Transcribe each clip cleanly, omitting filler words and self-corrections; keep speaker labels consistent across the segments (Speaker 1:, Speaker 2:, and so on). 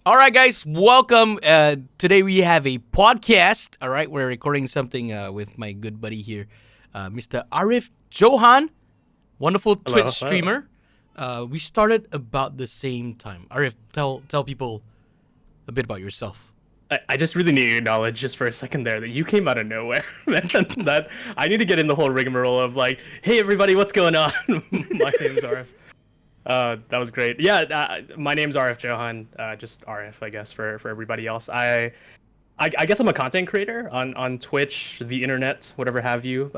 Speaker 1: All right, guys, welcome. Today we have a podcast. All right, we're recording something with my good buddy here, Mr. Arief Johan, wonderful Twitch
Speaker 2: Hello.
Speaker 1: streamer. We started about the same time. Arief, tell people a bit about yourself.
Speaker 2: I just really need to acknowledge just for a second there that you came out of nowhere, man. That I need to get in the whole rigmarole of like, hey everybody, what's going on? My name's Arif. That was great. Yeah, my name's Arief Johan. Just Arif, I guess, for everybody else. I guess I'm a content creator on Twitch, the internet, whatever have you.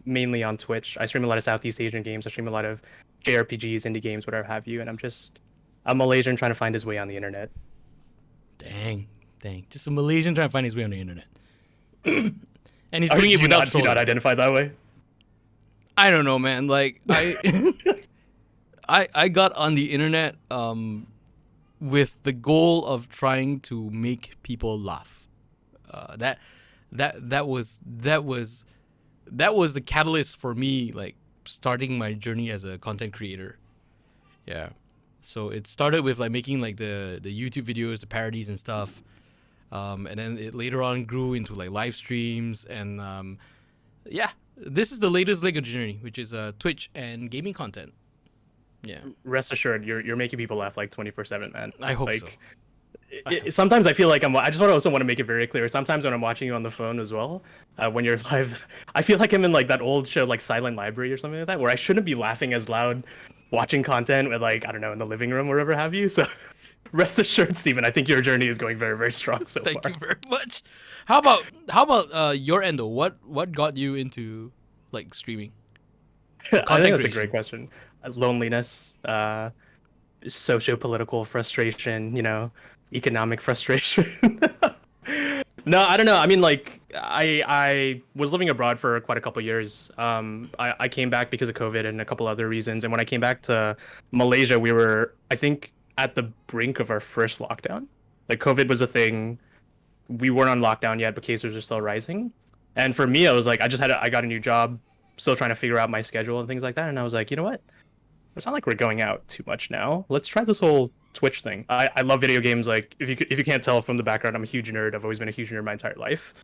Speaker 2: Mainly on Twitch. I stream a lot of Southeast Asian games. I stream a lot of JRPGs, indie games, whatever have you. And I'm Malaysian trying to find his way on the internet.
Speaker 1: Dang. Just a Malaysian trying to find his way on the internet. And he's doing it without
Speaker 2: Do you not
Speaker 1: trolling.
Speaker 2: identify that way?
Speaker 1: I don't know, man. Like, I got on the internet with the goal of trying to make people laugh. That was the catalyst for me, like starting my journey as a content creator. Yeah. So it started with like making like the YouTube videos, the parodies and stuff. And then it later on grew into like live streams and yeah, this is the latest leg of the journey, which is Twitch and gaming content. Yeah.
Speaker 2: Rest assured, you're making people laugh like 24/7, man.
Speaker 1: I hope
Speaker 2: like,
Speaker 1: so.
Speaker 2: Sometimes I feel like I just also want to make it very clear. Sometimes when I'm watching you on the phone as well, when you're live, I feel like I'm in like that old show, like Silent Library or something like that, where I shouldn't be laughing as loud, watching content with like I don't know in the living room or wherever have you. So, rest assured, Steven, I think your journey is going very very strong so
Speaker 1: Thank
Speaker 2: far.
Speaker 1: you very much. How about your end though? What got you into like streaming?
Speaker 2: I think
Speaker 1: Content
Speaker 2: that's a
Speaker 1: creation.
Speaker 2: great question. Loneliness, socio-political frustration, economic frustration. No, I don't know. I mean, like, I was living abroad for quite a couple years. I came back because of COVID and a couple other reasons. And when I came back to Malaysia, we were, I think, at the brink of our first lockdown. Like, COVID was a thing. We weren't on lockdown yet, but cases were still rising. And for me, I was like, I got a new job, still trying to figure out my schedule and things like that. And I was like, you know what? It's not like we're going out too much now. Let's try this whole Twitch thing. I love video games. Like if you can't tell from the background, I'm a huge nerd. I've always been a huge nerd my entire life.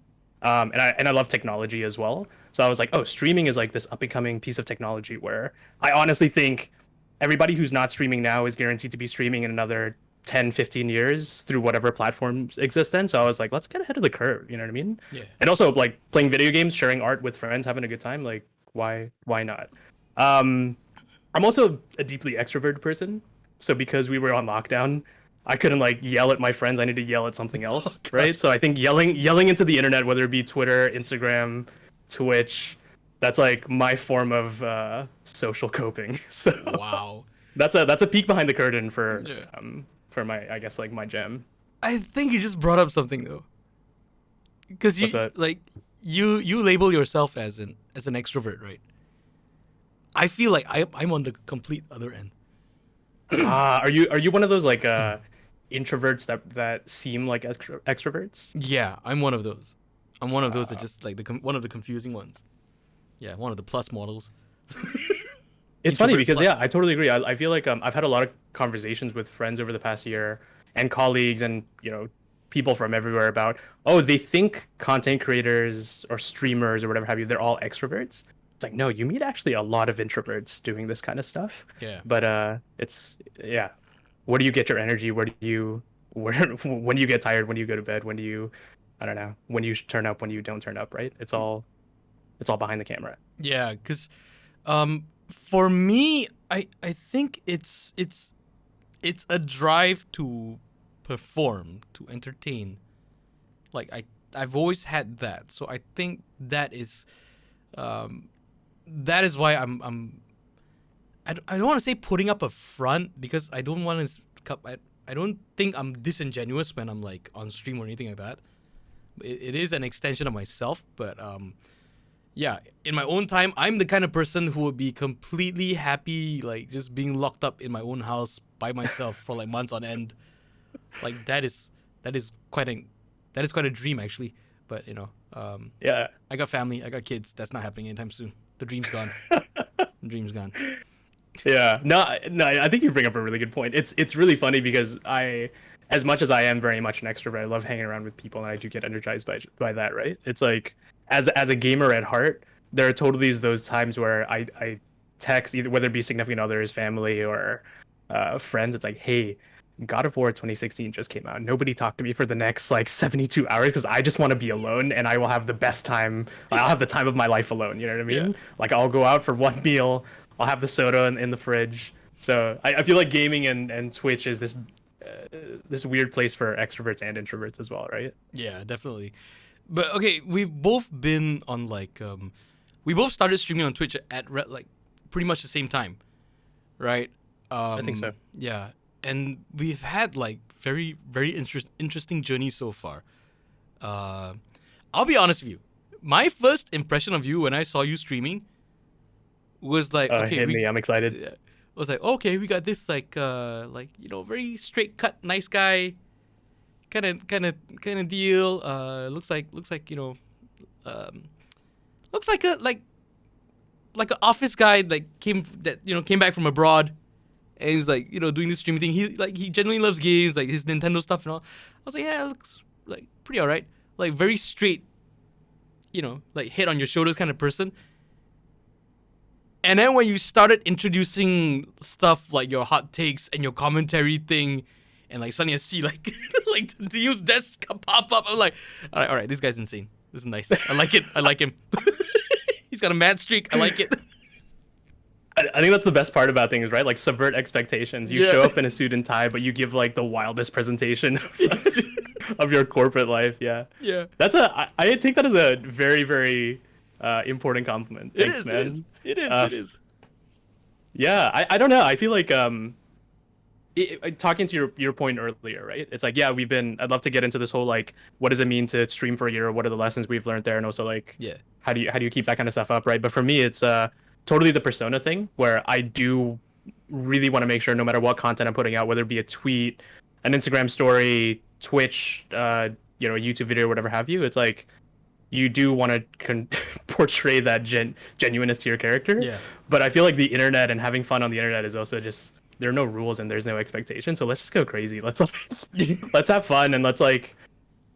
Speaker 2: And I love technology as well. So I was like, oh, streaming is like this up and coming piece of technology where I honestly think everybody who's not streaming now is guaranteed to be streaming in another 10, 15 years through whatever platforms exist then. So I was like, let's get ahead of the curve. You know what I mean?
Speaker 1: Yeah.
Speaker 2: And also like playing video games, sharing art with friends, having a good time. Like why not? I'm also a deeply extroverted person. So because we were on lockdown, I couldn't like yell at my friends. I need to yell at something else, right? So I think yelling into the internet, whether it be Twitter, Instagram, Twitch, that's like my form of social coping. So
Speaker 1: Wow.
Speaker 2: that's a peek behind the curtain
Speaker 1: Yeah.
Speaker 2: for my I guess like my jam.
Speaker 1: I think you just brought up something though, because
Speaker 2: What's that?
Speaker 1: you label yourself as an extrovert, right? I feel like I'm on the complete other end.
Speaker 2: Are you one of those like introverts that seem like extroverts?
Speaker 1: Yeah, I'm one of those. I'm one of those that just like one of the confusing ones. Yeah, one of the plus models.
Speaker 2: It's funny
Speaker 1: Introvert
Speaker 2: because
Speaker 1: plus.
Speaker 2: yeah, I totally agree. I feel like I've had a lot of conversations with friends over the past year and colleagues and people from everywhere about they think content creators or streamers or whatever have you, they're all extroverts. It's like no, you meet actually a lot of introverts doing this kind of stuff.
Speaker 1: Yeah.
Speaker 2: But it's yeah. Where do you get your energy? Where when do you get tired? When do you go to bed? When do you I don't know, when you turn up, when you don't turn up, right? It's all behind the camera.
Speaker 1: Yeah, because for me, I think it's a drive to perform, to entertain. Like I've always had that, so I think that is why I don't want to say putting up a front because I don't want to. I don't think I'm disingenuous when I'm like on stream or anything like that. It is an extension of myself, but yeah, in my own time, I'm the kind of person who would be completely happy, like just being locked up in my own house by myself for like months on end. Like that is quite a dream actually. But
Speaker 2: Yeah.
Speaker 1: I got family, I got kids. That's not happening anytime soon. The dream's gone. The dream's gone.
Speaker 2: Yeah, no, I think you bring up a really good point. It's really funny because as much as I am very much an extrovert, I love hanging around with people, and I do get energized by that, right? It's like as a gamer at heart, there are totally those times where I text either whether it be significant others, family, or friends. It's like, hey, God of War 2016 just came out. Nobody talked to me for the next like 72 hours because I just want to be alone and I will have the best time. I'll have the time of my life alone. You know what I
Speaker 1: Yeah.
Speaker 2: mean? Like I'll go out for one meal. I'll have the soda in the fridge. So I feel like gaming and Twitch is this weird place for extroverts and introverts as well, right?
Speaker 1: Yeah, definitely. But okay, we've both been on like we both started streaming on Twitch at like pretty much the same time, right?
Speaker 2: I think so.
Speaker 1: Yeah, and we've had like very interesting journey so far. Uh, I'll be honest with you. My first impression of you when I saw you streaming was like, okay,
Speaker 2: Hit me. I'm excited.
Speaker 1: yeah, was like, okay, we got this like very straight cut, nice guy, kind of deal. Looks like um, looks like an office guy came back from abroad, and he's like doing this streaming thing. He genuinely loves games, like his Nintendo stuff and all. I was like, yeah, it looks like pretty alright, like very straight, like head on your shoulders kind of person. And then when you started introducing stuff like your hot takes and your commentary thing, and like suddenly I see like like the news desk pop up, I'm like, all right, this guy's insane. This is nice. I like it. I like him. He's got a mad streak. I like it.
Speaker 2: I think that's the best part about things, right? Like subvert expectations. You
Speaker 1: Yeah.
Speaker 2: show up in a suit and tie, but you give like the wildest presentation of your corporate life. Yeah,
Speaker 1: Yeah.
Speaker 2: I take that as a very important compliment.
Speaker 1: It
Speaker 2: Thanks,
Speaker 1: is.
Speaker 2: man.
Speaker 1: It is. It is.
Speaker 2: Uh,
Speaker 1: It is.
Speaker 2: Yeah, I don't know. I feel like talking to your point earlier, right? It's like, yeah, I'd love to get into this whole like what does it mean to stream for a year? What are the lessons we've learned there, and also like
Speaker 1: Yeah.
Speaker 2: how do you keep that kind of stuff up, right? But for me, it's totally the persona thing where I do really want to make sure no matter what content I'm putting out, whether it be a tweet, an Instagram story, Twitch, a YouTube video, whatever have you, it's like you do want to portray that genuineness to your character.
Speaker 1: Yeah.
Speaker 2: But I feel like the internet and having fun on the internet is also just there are no rules and there's no expectation. So let's just go crazy. Let's have fun and let's like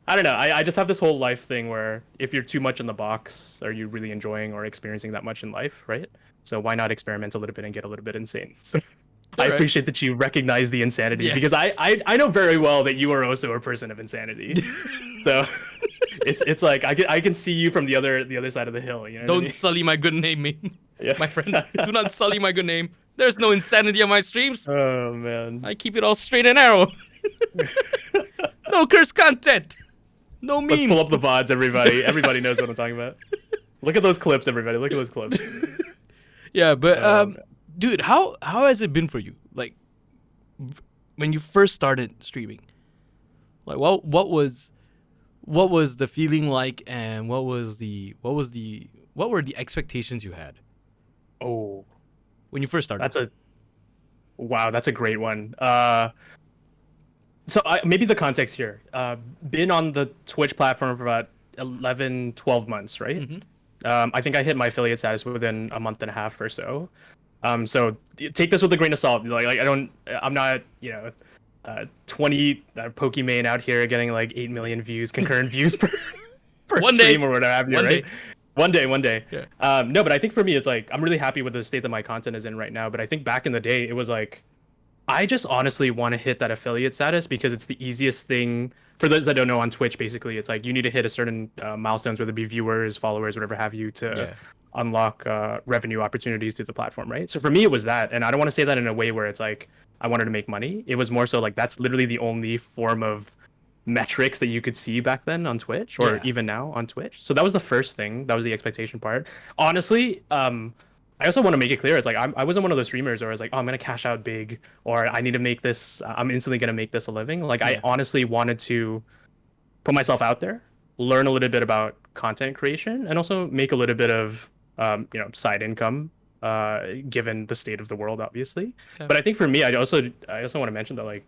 Speaker 2: I don't know. I just have this whole life thing where if you're too much in the box, are you really enjoying or experiencing that much in life, right? So why not experiment a little bit and get a little bit insane? So I
Speaker 1: All right.
Speaker 2: appreciate that you recognize the insanity
Speaker 1: Yes.
Speaker 2: because I know very well that you are also a person of insanity. So it's like I can see you from the other side of the hill. You know what I
Speaker 1: Don't
Speaker 2: mean?
Speaker 1: sully my good name,
Speaker 2: Yeah.
Speaker 1: my friend. Do not sully my good name. There's no insanity on my streams.
Speaker 2: Oh man.
Speaker 1: I keep it all straight and narrow. No curse content. No memes.
Speaker 2: Let's pull up the VODs, everybody. Everybody knows what I'm talking about. Look at those clips, everybody. Look at those clips.
Speaker 1: Yeah, but
Speaker 2: Oh,
Speaker 1: dude, how has it been for you? Like when you first started streaming, like what was the feeling like, and what were the expectations you had
Speaker 2: Oh,
Speaker 1: when you first started?
Speaker 2: that's a great one. So maybe the context here. Been on the Twitch platform for about 11, 12 months, right? I think I hit my affiliate status within a month and a half or so. So take this with a grain of salt. I'm not, 20 Pokimane out here getting like 8 million views, concurrent views per
Speaker 1: One day.
Speaker 2: stream or whatever have you,
Speaker 1: One
Speaker 2: right?
Speaker 1: day.
Speaker 2: One day.
Speaker 1: Yeah.
Speaker 2: No, but I think for me, it's like I'm really happy with the state that my content is in right now. But I think back in the day, it was like I just honestly want to hit that affiliate status because it's the easiest thing. For those that don't know, on Twitch, basically, it's like you need to hit a certain milestones, whether it be viewers, followers, whatever have you, to
Speaker 1: Yeah.
Speaker 2: unlock revenue opportunities through the platform, right? So for me, it was that, and I don't want to say that in a way where it's like I wanted to make money. It was more so like that's literally the only form of metrics that you could see back then on Twitch, or
Speaker 1: Yeah.
Speaker 2: even now on Twitch. So that was the first thing. That was the expectation part. Honestly, I also want to make it clear. It's like I wasn't one of those streamers where I was like, oh, I'm gonna cash out big, or I need to make this. I'm instantly gonna make this a living. Like
Speaker 1: Yeah.
Speaker 2: I honestly wanted to put myself out there, learn a little bit about content creation, and also make a little bit of side income, given the state of the world, obviously.
Speaker 1: Yeah.
Speaker 2: But I think for me, I also want to mention that like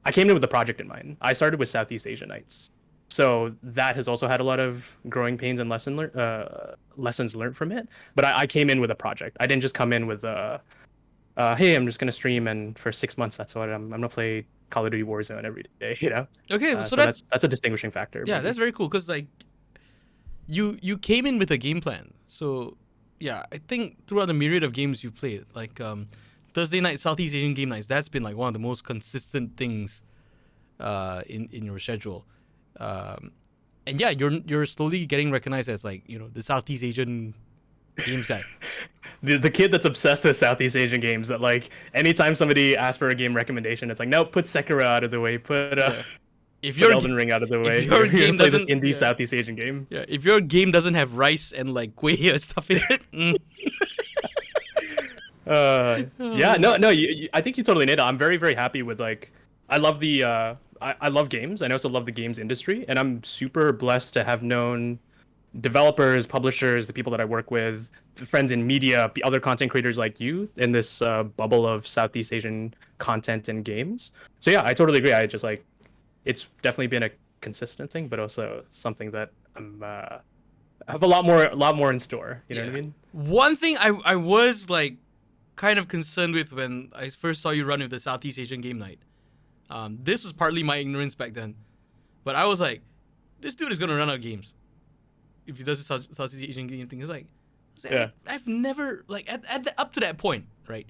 Speaker 2: I came in with a project in mind. I started with Southeast Asia Nights, so that has also had a lot of growing pains and lessons learned from it. But I came in with a project. I didn't just come in with hey, I'm just gonna stream and for 6 months that's what I'm gonna play Call of Duty Warzone every day, you know.
Speaker 1: Okay, so
Speaker 2: So that's a distinguishing factor,
Speaker 1: yeah,
Speaker 2: maybe.
Speaker 1: that's very cool because like you came in with a game plan. So yeah, I think throughout the myriad of games you played, like Thursday night Southeast Asian game nights, that's been like one of the most consistent things in your schedule. Um, and yeah, you're slowly getting recognized as like the Southeast Asian games guy.
Speaker 2: The kid that's obsessed with Southeast Asian games that like anytime somebody asks for a game recommendation, it's like, no, put Sekiro out of the way,
Speaker 1: Yeah, if
Speaker 2: put
Speaker 1: your
Speaker 2: Elden Ring out of the
Speaker 1: if
Speaker 2: way.
Speaker 1: your
Speaker 2: You're gonna
Speaker 1: game
Speaker 2: play this
Speaker 1: doesn't
Speaker 2: indie
Speaker 1: yeah,
Speaker 2: Southeast Asian game.
Speaker 1: yeah if your game doesn't have rice and like kueh or stuff in it,
Speaker 2: Yeah, no, I think you totally nailed it. I'm very, very happy with like, I love I love games. And I also love the games industry, and I'm super blessed to have known developers, publishers, the people that I work with, friends in media, the other content creators like you in this bubble of Southeast Asian content and games. So yeah, I totally agree. I just like, it's definitely been a consistent thing, but also something that I'm have a lot more in store. You know what I
Speaker 1: yeah.
Speaker 2: mean?
Speaker 1: One thing I was like kind of concerned with when I first saw you run with the Southeast Asian game night. This was partly my ignorance back then, but I was like, this dude is gonna run out of games if he does the Southeast Asian game thing. It's like,
Speaker 2: Yeah.
Speaker 1: I've never like up to that point, right?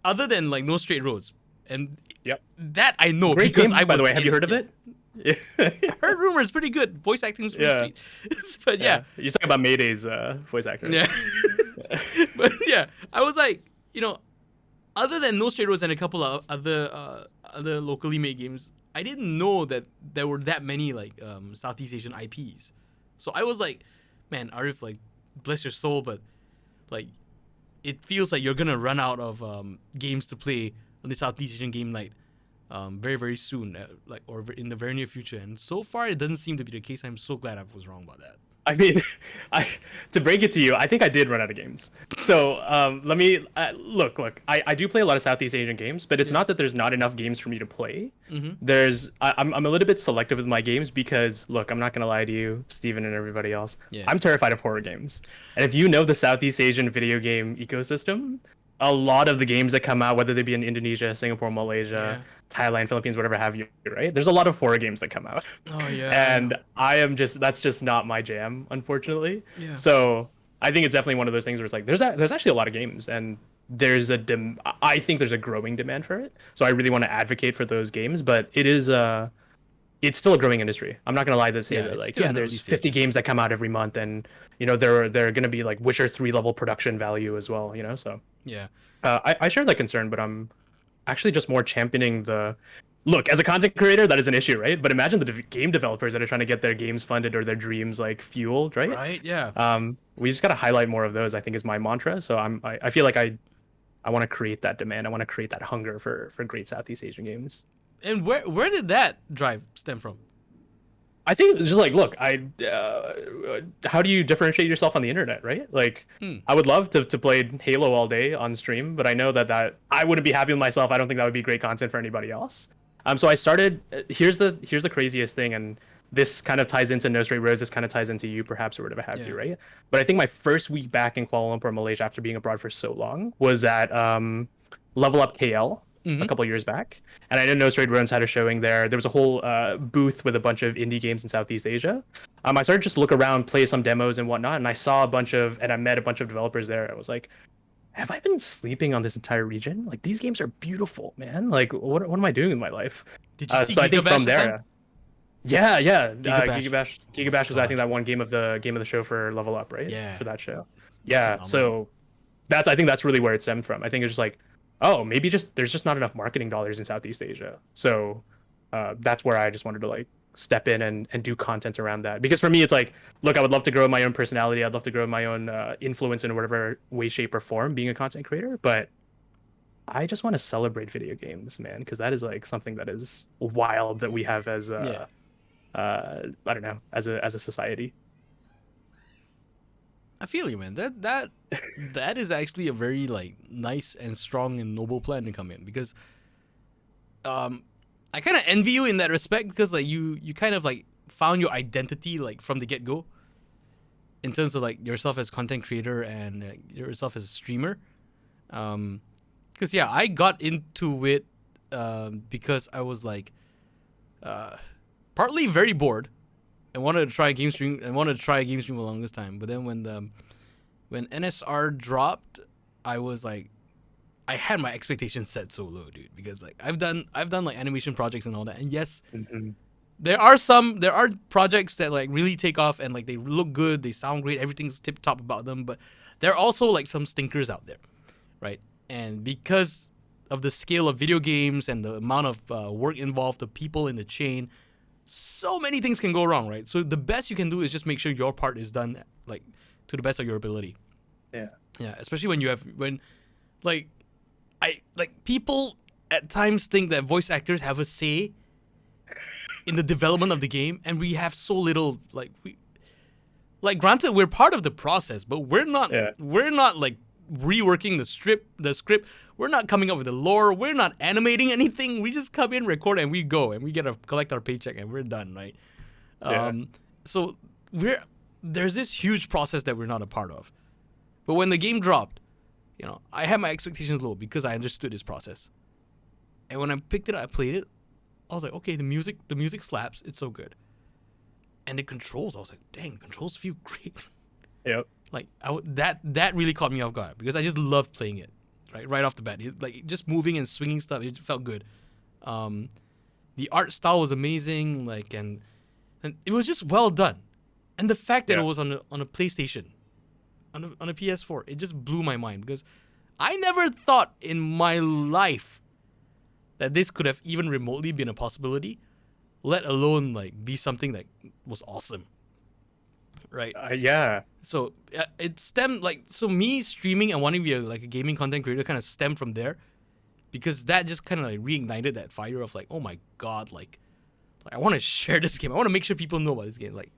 Speaker 1: Other than like No Straight Roads, and
Speaker 2: Yep.
Speaker 1: that I know
Speaker 2: Great
Speaker 1: because
Speaker 2: game,
Speaker 1: I
Speaker 2: by the
Speaker 1: was
Speaker 2: way. Have
Speaker 1: in
Speaker 2: you heard of it? Yeah.
Speaker 1: I heard rumors pretty good. Voice acting is pretty
Speaker 2: Yeah.
Speaker 1: sweet, but yeah,
Speaker 2: You're talking about Mayday's voice actor.
Speaker 1: yeah. But yeah, I was like, other than No Straight Roads and a couple of other locally made games, I didn't know that there were that many like Southeast Asian IPs. So I was like, man, Arief, like, bless your soul, but like, it feels like you're gonna run out of games to play on the Southeast Asian game night very very soon, or in the very near future. And so far, it doesn't seem to be the case. I'm so glad I was wrong about that.
Speaker 2: I mean, I to break it to you, I think I did run out of games. So let me look. I do play a lot of Southeast Asian games, but it's not that there's not enough games for me to play. I'm a little bit selective with my games because look, I'm not gonna lie to you, Steven and everybody else.
Speaker 1: Yeah.
Speaker 2: I'm terrified of horror games, and if you know the Southeast Asian video game ecosystem, a lot of the games that come out, whether they be in Indonesia, Singapore, Malaysia, Thailand, Philippines, whatever have you, right? There's a lot of horror games that come out.
Speaker 1: Oh yeah.
Speaker 2: And that's just not my jam, unfortunately.
Speaker 1: Yeah.
Speaker 2: So I think it's definitely one of those things where it's like there's actually a lot of games, and I think there's a growing demand for it. So I really want to advocate for those games, but it's still a growing industry. I'm not gonna lie to say that like there's 50 games that come out every month, and they're gonna be like Witcher 3 level production value as well. So
Speaker 1: Yeah.
Speaker 2: I share that concern, but I'm actually just more championing the look. As a content creator, that is an issue, right? But imagine the game developers that are trying to get their games funded or their dreams like fueled, right?
Speaker 1: Right. Yeah.
Speaker 2: We just gotta highlight more of those, I think, is my mantra. So I feel like I want to create that demand. I want to create that hunger for great Southeast Asian games.
Speaker 1: And where did that drive stem from?
Speaker 2: I think it's just like, look, how do you differentiate yourself on the internet, right? Like, I would love to play Halo all day on stream, but I know that I wouldn't be happy with myself. I don't think that would be great content for anybody else. So I started. Here's the craziest thing, and this kind of ties into No Straight Roads. This kind of ties into you, perhaps, or whatever have you, right? But I think my first week back in Kuala Lumpur, Malaysia, after being abroad for so long, was at Level Up KL. A couple years back, and I didn't know Straight Roads had a showing there. There was a whole booth with a bunch of indie games in Southeast Asia. I started just to look around, play some demos and whatnot, and I met a bunch of developers there. I was like, have I been sleeping on this entire region? Like, these games are beautiful, man. Like, what am I doing with my life?
Speaker 1: Did you see
Speaker 2: so I think
Speaker 1: Gigabash
Speaker 2: from there, yeah,
Speaker 1: Gigabash.
Speaker 2: Gigabash was I think that one game of the show for Level Up, right?
Speaker 1: Yeah.
Speaker 2: For that show. Yeah. So I think that's really where it stemmed from. I think it's just like, oh, maybe there's just not enough marketing dollars in Southeast Asia. So that's where I just wanted to like step in and do content around that. Because for me, it's like, look, I would love to grow my own personality. I'd love to grow my own influence in whatever way, shape, or form being a content creator. But I just want to celebrate video games, man, because that is like something that is wild that we have as I don't know, as a society.
Speaker 1: I feel you, man. That is actually a very like nice and strong and noble plan to come in, because I kind of envy you in that respect, because like you kind of like found your identity like from the get go, in terms of like yourself as content creator and yourself as a streamer. Because I got into it because I was like, partly very bored, and wanted to try a game stream for the longest time. But then when NSR dropped, I was like, I had my expectations set so low, dude, because like I've done like animation projects and all that, and yes, there are projects that like really take off and like they look good, they sound great, everything's tip top about them, but there are also like some stinkers out there, right? And because of the scale of video games and the amount of work involved, the people in the chain, so many things can go wrong, right? So the best you can do is just make sure your part is done like to the best of your ability.
Speaker 2: Yeah.
Speaker 1: Yeah, especially when people at times think that voice actors have a say in the development of the game, and we have so little. Granted, we're part of the process, but we're not like reworking the script. We're not coming up with the lore. We're not animating anything. We just come in, record, and we go, and we get to collect our paycheck, and we're done, right? So there's this huge process that we're not a part of. But when the game dropped, I had my expectations low because I understood this process. And when I picked it up, I played it. I was like, okay, the music slaps. It's so good. And the controls, I was like, dang, the controls feel great.
Speaker 2: Yep.
Speaker 1: Like that really caught me off guard because I just loved playing it, right off the bat. Like just moving and swinging stuff, it felt good. The art style was amazing, like and it was just well done. And the fact that it was on a PlayStation, on a PS4, it just blew my mind because I never thought in my life that this could have even remotely been a possibility, let alone like be something that was awesome. Right.
Speaker 2: Yeah.
Speaker 1: So it stemmed me streaming and wanting to be a gaming content creator kind of stemmed from there, because that just kind of like reignited that fire of like, oh my god, like I want to share this game. I want to make sure people know about this game. Like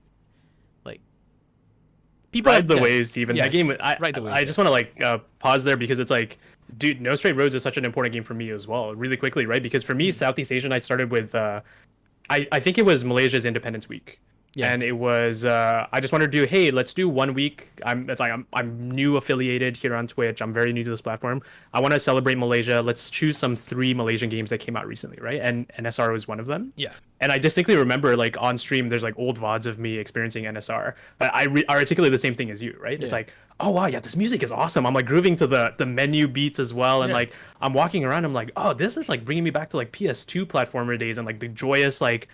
Speaker 1: people
Speaker 2: ride the waves. Even that game.
Speaker 1: I
Speaker 2: just want to pause there because it's like, dude, No Straight Roads is such an important game for me as well. Really quickly, right? Because for me, Southeast Asian, I started with I think it was Malaysia's Independence Week. Yeah. And it was I just wanted to do, hey, let's do 1 week. I'm new affiliated here on Twitch. I'm very new to this platform. I want to celebrate Malaysia. Let's choose some 3 Malaysian games that came out recently, right? And NSR was one of them.
Speaker 1: Yeah.
Speaker 2: And I distinctly remember like on stream, there's like old VODs of me experiencing NSR. But I articulate the same thing as you, right? Yeah. It's like, oh wow, yeah, this music is awesome. I'm like grooving to the menu beats as well, and like I'm walking around. I'm like, oh, this is like bringing me back to like PS2 platformer days and like the joyous like.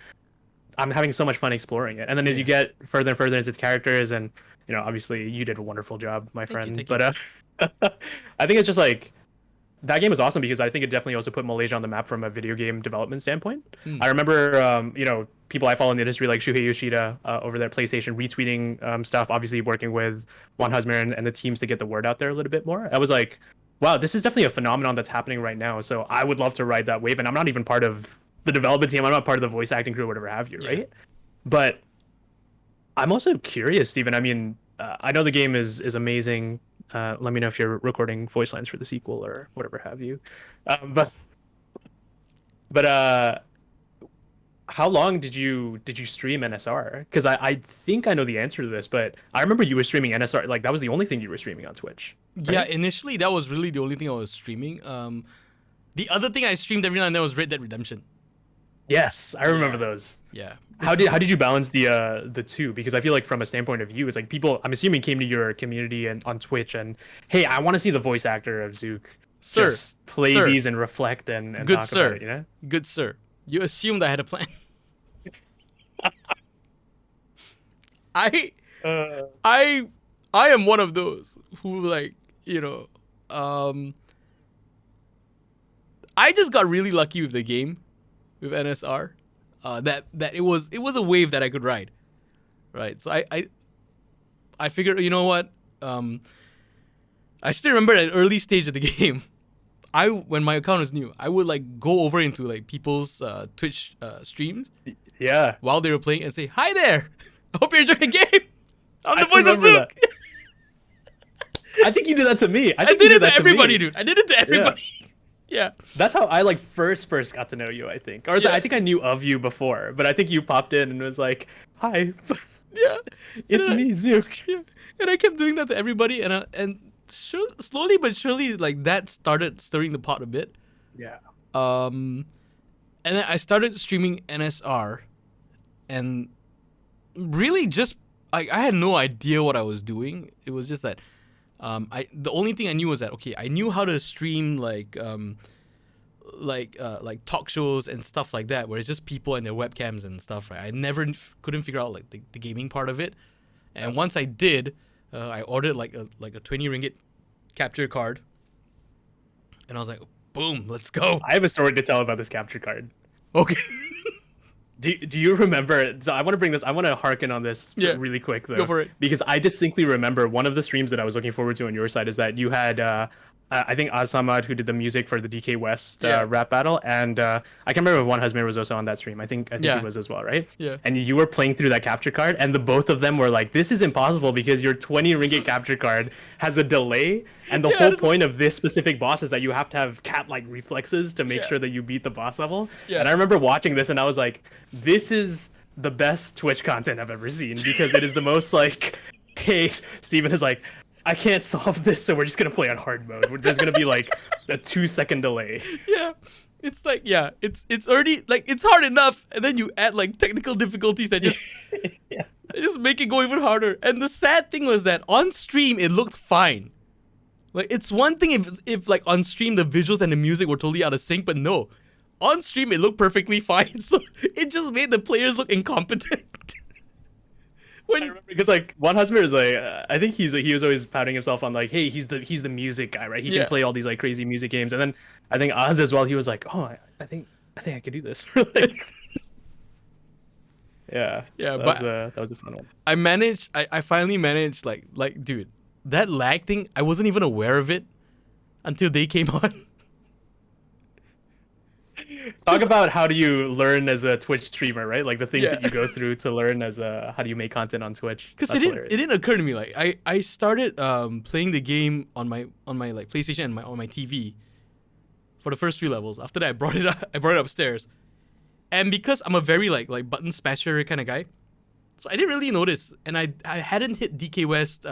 Speaker 2: I'm having so much fun exploring it. And then as you get further and further into the characters, and obviously you did a wonderful job, my friend.
Speaker 1: Thank
Speaker 2: but I think it's just like that game was awesome because I think it definitely also put Malaysia on the map from a video game development standpoint. I remember people I follow in the industry like Shuhei Yoshida over there at PlayStation retweeting stuff, obviously working with Juan Husmer and the teams to get the word out there a little bit more. I was like, wow, this is definitely a phenomenon that's happening right now. So I would love to ride that wave, and I'm not even part of the development team. I'm not part of the voice acting crew or whatever have you, right? But I'm also curious, Steven. I mean, I know the game is amazing. Let me know if you're recording voice lines for the sequel or whatever have you. But how long did you stream NSR? Because I think I know the answer to this, but I remember you were streaming NSR. Like that was the only thing you were streaming on Twitch. Right?
Speaker 1: Yeah, initially that was really the only thing I was streaming. The other thing I streamed every now and then was Red Dead Redemption.
Speaker 2: Yes, I remember those.
Speaker 1: Yeah.
Speaker 2: How did you balance the two? Because I feel like from a standpoint of you, it's like people, I'm assuming, came to your community and on Twitch and, hey, I want to see the voice actor of Zook just play these and reflect and
Speaker 1: Good
Speaker 2: talk
Speaker 1: sir.
Speaker 2: about it,
Speaker 1: Good sir. You assumed I had a plan. I am one of those who I just got really lucky with the game, with NSR. That it was a wave that I could ride, right? So I figured, you know what? I still remember at an early stage of the game, when my account was new, I would like go over into like people's Twitch streams, while they were playing and say, "Hi there, I hope you're enjoying the game. I'm the voice of Zook."
Speaker 2: I think you did that to me.
Speaker 1: I did it to everybody, dude. I did it to everybody. Yeah.
Speaker 2: That's how I like first got to know you, I think. Or I think I knew of you before, but I think you popped in and was like, "Hi."
Speaker 1: Yeah.
Speaker 2: It's me, Zook.
Speaker 1: Yeah. And I kept doing that to everybody, and slowly but surely, like that started stirring the pot a bit.
Speaker 2: Yeah.
Speaker 1: And then I started streaming NSR, and really just I had no idea what I was doing. It was just that the only thing I knew was that okay, I knew how to stream like talk shows and stuff like that, where it's just people and their webcams and stuff, right? I never couldn't figure out like the gaming part of it. And once I did, I ordered like a 20 ringgit capture card, and I was like, boom, let's go.
Speaker 2: I have a story to tell about this capture card.
Speaker 1: Okay.
Speaker 2: Do you remember? So I want to bring this. I want to harken on this really quick though.
Speaker 1: Go for it.
Speaker 2: Because I distinctly remember one of the streams that I was looking forward to on your side is that you had I think Azamad who did the music for the DK West rap battle, and I can't remember if One Husband was also on that stream. I think he was as well, right?
Speaker 1: Yeah.
Speaker 2: And you were playing through that capture card, and the both of them were like, "This is impossible because your 20 ringgit capture card has a delay, and the whole point of this specific boss is that you have to have cat-like reflexes to make sure that you beat the boss level."
Speaker 1: Yeah.
Speaker 2: And I remember watching this, and I was like, "This is the best Twitch content I've ever seen because it is the most like, hey, Steven is like." I can't solve this, so we're just gonna play on hard mode. There's gonna be like a 2-second delay.
Speaker 1: Yeah, it's like it's already like it's hard enough, and then you add like technical difficulties that just just make it go even harder. And the sad thing was that on stream it looked fine. Like it's one thing if like on stream the visuals and the music were totally out of sync, but no, on stream it looked perfectly fine. So it just made the players look incompetent.
Speaker 2: I remember because like One Husband is like I think he was always patting himself on like, hey, he's the music guy, right? He can play all these like crazy music games. And then I think Oz as well, he was like, oh, I think I could do this. Like, yeah, that was a fun one.
Speaker 1: I finally managed like dude, that lag thing, I wasn't even aware of it until they came on.
Speaker 2: Talk about how do you learn as a Twitch streamer, right? Like the things that you go through to learn as a how do you make content on Twitch?
Speaker 1: Because it didn't occur to me. Like I started playing the game on my like PlayStation and on my TV for the first few levels. After that, I brought it upstairs, and because I'm a very like button smasher kind of guy, so I didn't really notice, and I hadn't hit DK West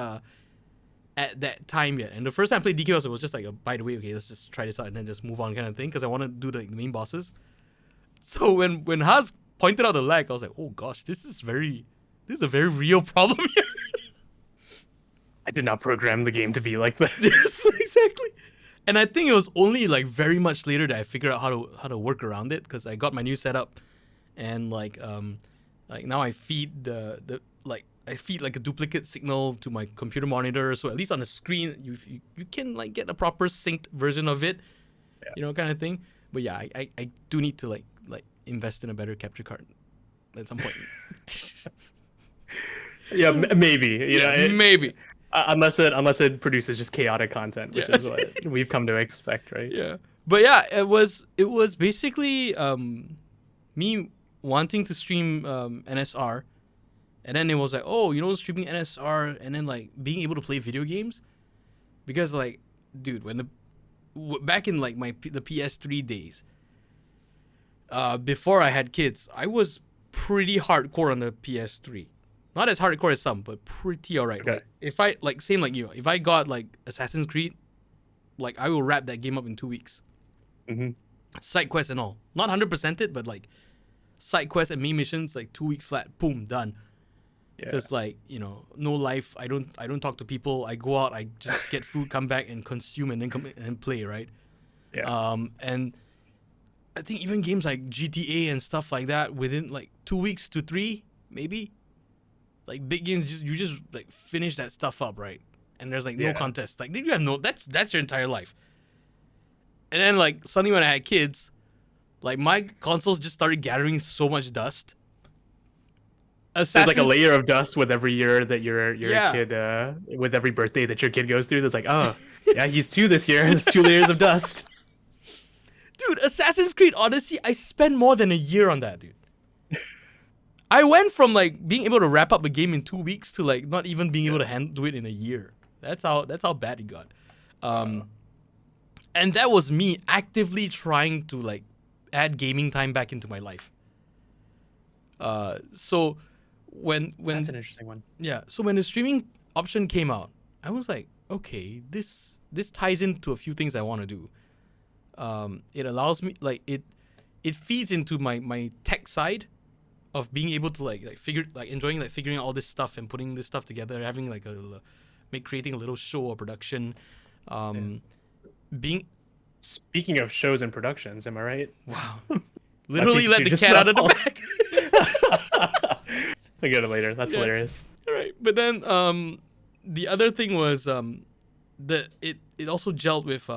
Speaker 1: at that time yet. And the first time I played DK West, it was just like by the way, okay, let's just try this out and then just move on kind of thing, because I want to do the main bosses. So when Haz pointed out the lag, I was like, oh gosh, this is a very real problem here.
Speaker 2: I did not program the game to be like this.
Speaker 1: Exactly. And I think it was only like very much later that I figured out how to work around it, because I got my new setup, and like now I feed I feed like a duplicate signal to my computer monitor, so at least on the screen you can like get a proper synced version of it, kind of thing. But yeah, I do need to like invest in a better capture card at some point.
Speaker 2: Yeah, maybe.
Speaker 1: Maybe.
Speaker 2: Unless it produces just chaotic content, which is what we've come to expect, right?
Speaker 1: Yeah. But yeah, it was basically me wanting to stream NSR, and then it was like, oh, streaming NSR, and then like being able to play video games, because like, dude, when back in like the PS3 days, before I had kids, I was pretty hardcore on the PS3. Not as hardcore as some, but pretty alright.
Speaker 2: Okay.
Speaker 1: Like, if I like same like you, if I got like Assassin's Creed, like I will wrap that game up in 2 weeks.
Speaker 2: Mm-hmm.
Speaker 1: Side quests and all, not 100% it, but like side quests and main missions, like 2 weeks flat, boom, done. Because like no life. I don't talk to people. I go out. I just get food, come back, and consume, and then come and play. Right.
Speaker 2: Yeah.
Speaker 1: And I think even games like GTA and stuff like that, within like 2 weeks to 3, maybe. Like big games, you just like finish that stuff up, right? And there's like no contest. Like you have that's your entire life. And then like suddenly when I had kids, like my consoles just started gathering so much dust.
Speaker 2: There's like a layer of dust with every year that your kid, with every birthday that your kid goes through. That's like, oh, yeah, he's 2 this year. There's 2 layers of dust.
Speaker 1: Dude, Assassin's Creed Odyssey, I spent more than a year on that, dude. I went from like being able to wrap up a game in 2 weeks to like not even being able to do it in a year. That's how bad it got. And that was me actively trying to like add gaming time back into my life. So when
Speaker 2: that's an interesting one.
Speaker 1: Yeah, so when the streaming option came out, I was like, okay, this ties into a few things I want to do. It allows me, like, it feeds into my tech side of being able to like figure like enjoying like figuring out all this stuff and putting this stuff together, having like creating a little show or production, um, being
Speaker 2: Speaking of shows and productions, am I right?
Speaker 1: wow,
Speaker 2: I
Speaker 1: literally
Speaker 2: peeked at
Speaker 1: let
Speaker 2: you
Speaker 1: the
Speaker 2: just
Speaker 1: cat
Speaker 2: now.
Speaker 1: out of the bag.
Speaker 2: I'll get it later. That's
Speaker 1: Yeah.
Speaker 2: hilarious.
Speaker 1: Right, but then the other thing was that it also gelled with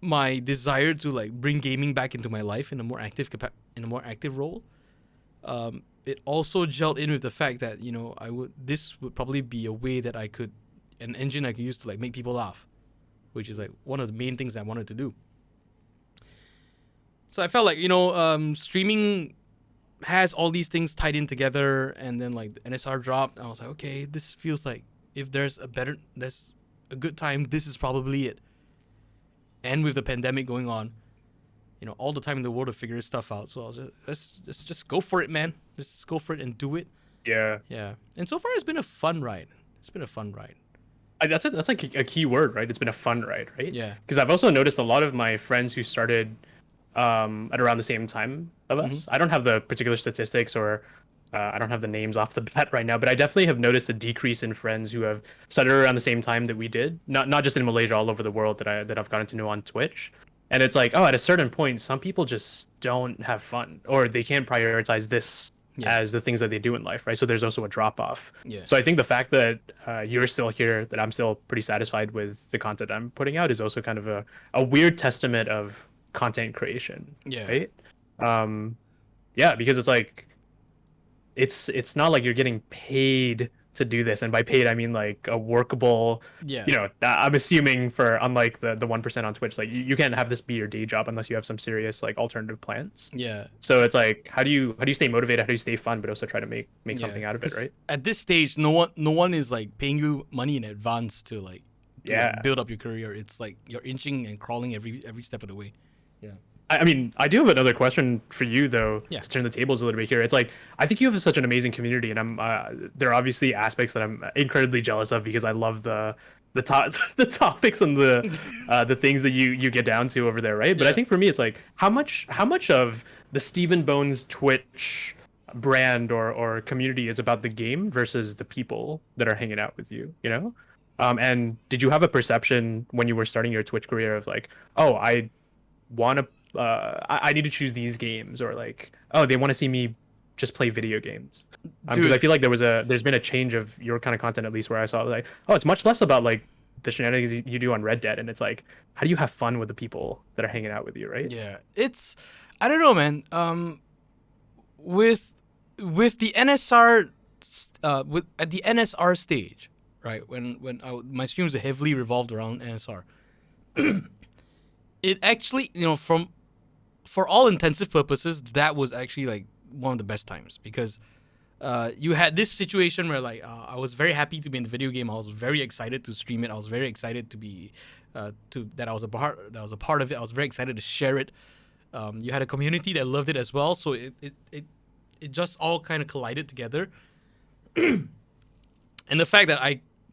Speaker 1: my desire to like bring gaming back into my life in a more in a more active role. It also gelled in with the fact that this would probably be a way that an engine I could use to like make people laugh, which is like one of the main things I wanted to do. So I felt like streaming has all these things tied in together, and then like the NSR dropped. I was like, okay, this feels like if there's a good time, this is probably it. And with the pandemic going on, all the time in the world to figure stuff out. So I was let's just go for it, man. Just go for it and do it.
Speaker 2: Yeah.
Speaker 1: Yeah. And so far, it's been a fun ride. It's been a fun ride.
Speaker 2: That's like a key word, right? It's been a fun ride, right?
Speaker 1: Yeah.
Speaker 2: Because I've also noticed a lot of my friends who started at around the same time of us. I don't have the particular statistics or I don't have the names off the bat right now, but I definitely have noticed a decrease in friends who have started around the same time that we did. Not just in Malaysia, all over the world that I've gotten to know on Twitch. And it's like, oh, at a certain point, some people just don't have fun, or they can't prioritize this as the things that they do in life, right? So there's also a drop off.
Speaker 1: Yeah.
Speaker 2: So I think the fact that you're still here, that I'm still pretty satisfied with the content I'm putting out, is also kind of a weird testament of content creation,
Speaker 1: Yeah.
Speaker 2: right? Yeah, because it's like it's not like you're getting paid to do this, and by paid I mean like a workable.
Speaker 1: Yeah.
Speaker 2: I'm assuming, for unlike the 1% on Twitch, like you can't have this be your day job unless you have some serious like alternative plans.
Speaker 1: Yeah.
Speaker 2: So it's like, how do you stay motivated, how do you stay fun, but also try to make something out of it,
Speaker 1: 'Cause
Speaker 2: right?
Speaker 1: At this stage, no one is like paying you money in advance to like build up your career. It's like you're inching and crawling every step of the way. Yeah.
Speaker 2: I mean, I do have another question for you, though,
Speaker 1: Yeah.
Speaker 2: to turn the tables a little bit here. It's like, I think you have such an amazing community, and there are obviously aspects that I'm incredibly jealous of, because I love the the topics and the things that you get down to over there, right? But I
Speaker 1: Yeah.
Speaker 2: think for me, it's like, how much of the Stephen Bones Twitch brand or community is about the game versus the people that are hanging out with you, you know? And did you have a perception when you were starting your Twitch career of like, oh, I want to I need to choose these games, or like, oh, they want to see me just play video games? Because
Speaker 1: Dude.
Speaker 2: I feel like there's been a change of your kind of content, at least, where I saw like, oh, it's much less about like the shenanigans you do on Red Dead, and it's like, how do you have fun with the people that are hanging out with you, right?
Speaker 1: Yeah, I don't know, man. With the NSR, at the NSR stage, right? When my streams are heavily revolved around NSR, it actually, for all intensive purposes, that was actually like one of the best times, because you had this situation where like I was very happy to be in the video game. I was very excited to stream it. I was very excited to be that I was a part of it. I was very excited to share it. You had a community that loved it as well, so it just all kind of collided together. And the fact that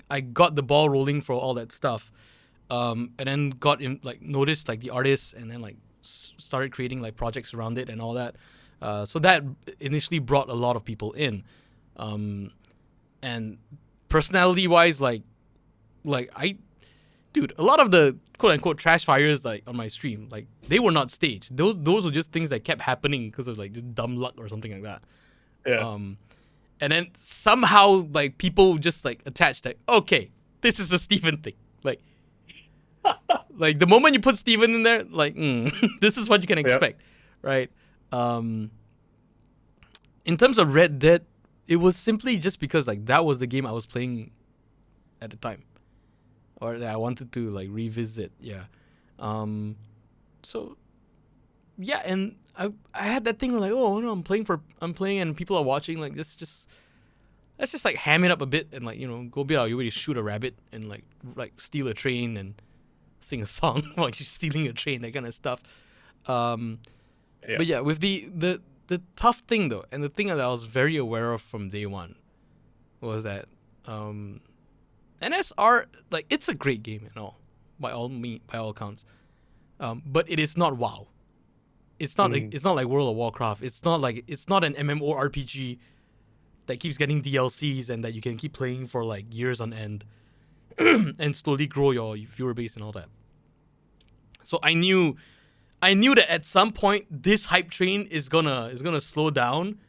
Speaker 1: I got the ball rolling for all that stuff, and then noticed like the artists, and then like started creating like projects around it and all that. So that initially brought a lot of people in, and personality wise, a lot of the quote unquote trash fires like on my stream, like they were not staged. Those were just things that kept happening because of like just dumb luck or something like that.
Speaker 2: Yeah.
Speaker 1: And then somehow like people just like attached like, okay, this is a Steven thing. Like, like the moment you put Steven in there, like this is what you can expect, right? In terms of Red Dead, it was simply just because like that was the game I was playing at the time, or that I wanted to like revisit. Yeah. So yeah, and I had that thing where like, oh no, I'm playing and people are watching, like let's just like ham it up a bit and like, go a bit out of your way to shoot a rabbit and like steal a train and sing a song while you're stealing a train, that kind of stuff. But yeah, with the tough thing though, and the thing that I was very aware of from day one, was that NSR, like, it's a great game and all, by all accounts, but it is not WoW. it's not like World of Warcraft. It's not an MMORPG that keeps getting DLCs and that you can keep playing for like years on end and slowly grow your viewer base and all that. So I knew that at some point this hype train is gonna slow down,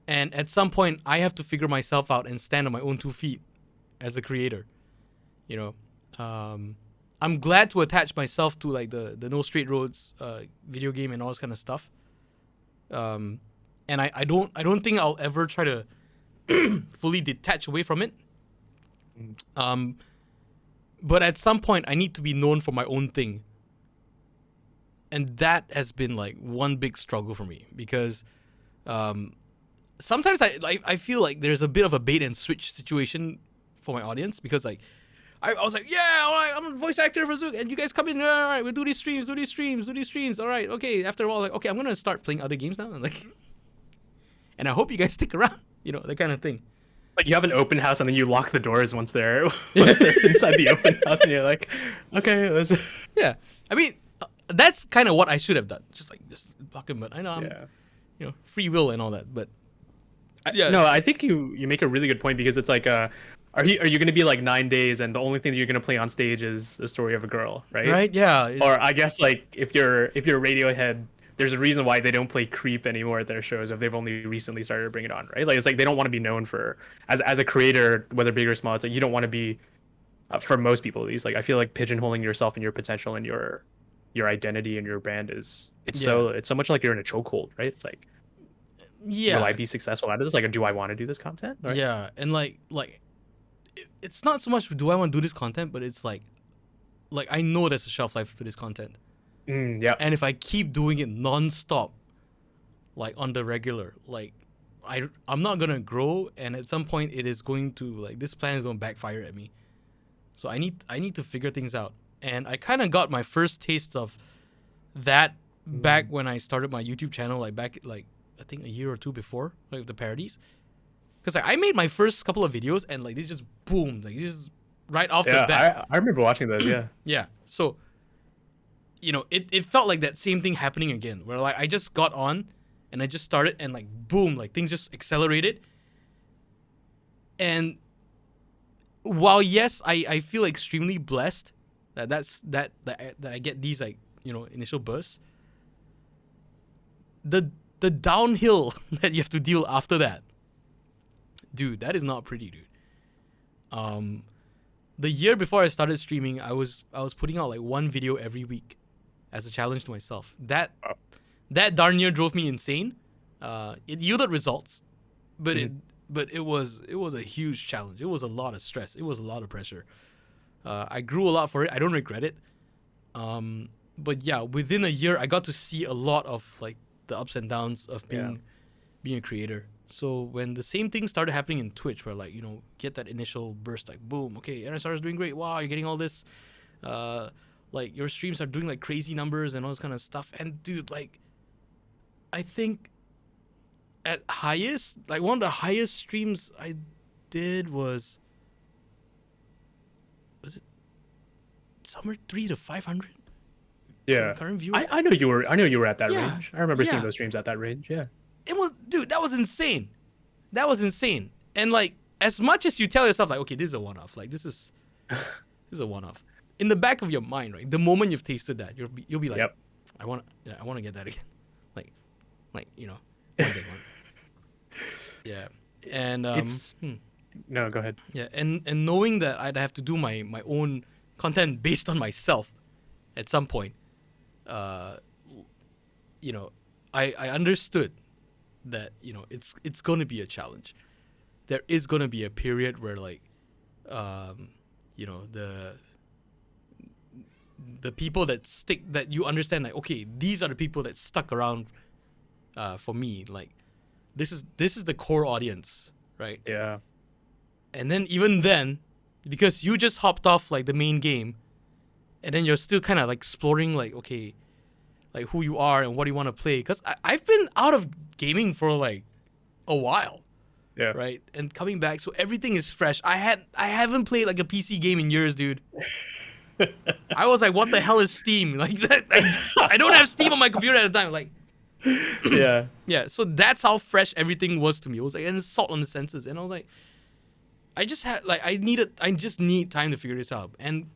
Speaker 1: and at some point I have to figure myself out and stand on my own 2 feet as a creator. You know, I'm glad to attach myself to like the No Straight Roads video game and all this kind of stuff. And I don't think I'll ever try to fully detach away from it. But at some point I need to be known for my own thing. And that has been like one big struggle for me because sometimes I feel like there's a bit of a bait and switch situation for my audience because like I was like, yeah, all right, I'm a voice actor for Zook, and you guys come in, all right, we'll do these streams, all right, okay. After a while, like, okay, I'm gonna start playing other games now, and like, and I hope you guys stick around, you know, that kind of thing.
Speaker 2: Like you have an open house and then you lock the doors once they're inside the open house, and you're like, okay, let's.
Speaker 1: Yeah, I mean, that's kind of what I should have done, just lock him. But I know I'm, you know, free will and all that, but
Speaker 2: yeah. No, I think you make a really good point because it's like Are you going to be like 9 days and the only thing that you're going to play on stage is the story of a girl, right?
Speaker 1: Right, yeah.
Speaker 2: Or I guess like if you're Radiohead, there's a reason why they don't play Creep anymore at their shows if they've only recently started to bring it on, right? Like it's like they don't want to be known for as a creator, whether big or small. It's like you don't want to be for most people at least. Like I feel like pigeonholing yourself and your potential and your identity and your brand it's so much like you're in a chokehold, right? It's like will I be successful at this? Like do I want to do this content? Right?
Speaker 1: Yeah, and like it's not so much do I want to do this content, but it's like I know there's a shelf life for this content.
Speaker 2: Yeah.
Speaker 1: And if I keep doing it non-stop, like on the regular, like I'm not gonna grow, and at some point it is going to like this plan is gonna backfire at me. So I need to figure things out. And I kind of got my first taste of that back when I started my YouTube channel, like back like I think a year or two before, like the parodies. Because like, I made my first couple of videos and like they just boomed, like just right off the bat.
Speaker 2: I remember watching those. Yeah.
Speaker 1: Yeah. So, you know, it felt like that same thing happening again, where like I just got on and I just started and like boom, like things just accelerated. And while yes, I feel extremely blessed that I get these like, you know, initial bursts. The downhill that you have to deal after that, dude, that is not pretty, dude. The year before I started streaming, I was putting out like one video every week as a challenge to myself. That darn near drove me insane. It yielded results, but it was a huge challenge. It was a lot of stress. It was a lot of pressure. I grew a lot for it. I don't regret it. But yeah, within a year, I got to see a lot of like the ups and downs of being a creator. So when the same thing started happening in Twitch, where like, you know, get that initial burst, like boom, okay, NSR is doing great. Wow, you're getting all this, like your streams are doing like crazy numbers and all this kind of stuff. And dude, like, I think at highest, like one of the highest streams I did was it somewhere 300 to 500?
Speaker 2: Yeah.
Speaker 1: Current viewers?
Speaker 2: I know you were at that range. I remember seeing those streams at that range. Yeah.
Speaker 1: It was, dude, that was insane. That was insane. And like, as much as you tell yourself like, okay, this is a one-off, like this is a one-off. In the back of your mind, right, the moment you've tasted that, you'll be like,
Speaker 2: yep.
Speaker 1: I want to get that again. Like, you know, I wanna get one. Yeah. And
Speaker 2: no, go ahead.
Speaker 1: Yeah, and knowing that I'd have to do my own content based on myself at some point, you know, I understood that, you know, it's going to be a challenge. There is going to be a period where like, you know, the people that stick, that you understand like, okay, these are the people that stuck around for me. Like, this is the core audience, right?
Speaker 2: Yeah.
Speaker 1: And then even then, because you just hopped off like the main game, and then you're still kind of like exploring like, okay, like who you are and what you want to play. Because I've been out of gaming for like a while.
Speaker 2: Yeah.
Speaker 1: Right. And coming back, so everything is fresh. I haven't played like a PC game in years, dude. I was like, what the hell is Steam? Like that, I don't have Steam on my computer at the time. Like,
Speaker 2: Yeah.
Speaker 1: Yeah, so that's how fresh everything was to me. It was like an assault on the senses, and I was like, I just need time to figure this out. And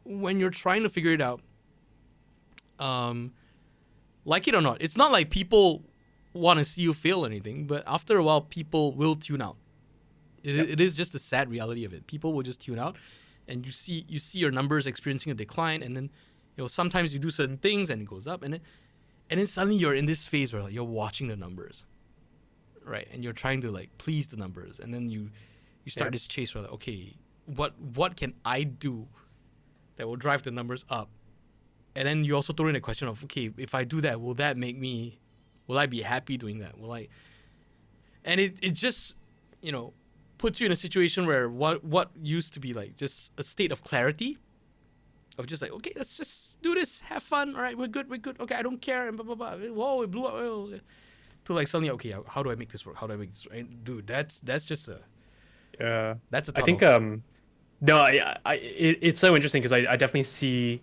Speaker 1: when you're trying to figure it out, um, like it or not, it's not like people want to see you fail or anything, but after a while, people will tune out. It is just the sad reality of it. People will just tune out, and you see your numbers experiencing a decline, and then sometimes you do certain things and it goes up, and then suddenly you're in this phase where like you're watching the numbers, right, and you're trying to like please the numbers, and then you start this chase where like, okay, what can I do that will drive the numbers up, and then you also throw in a question of, okay, if I do that, will I be happy doing that? And it just puts you in a situation where what used to be like just a state of clarity, of just like, okay, let's just do this, have fun, all right, we're good, okay, I don't care, and blah blah blah. Whoa, it blew up. Oh. To like suddenly, okay, how do I make this work? How do I make this? Right? Dude, that's just that's a
Speaker 2: I
Speaker 1: tunnel.
Speaker 2: think no, it's so interesting because I definitely see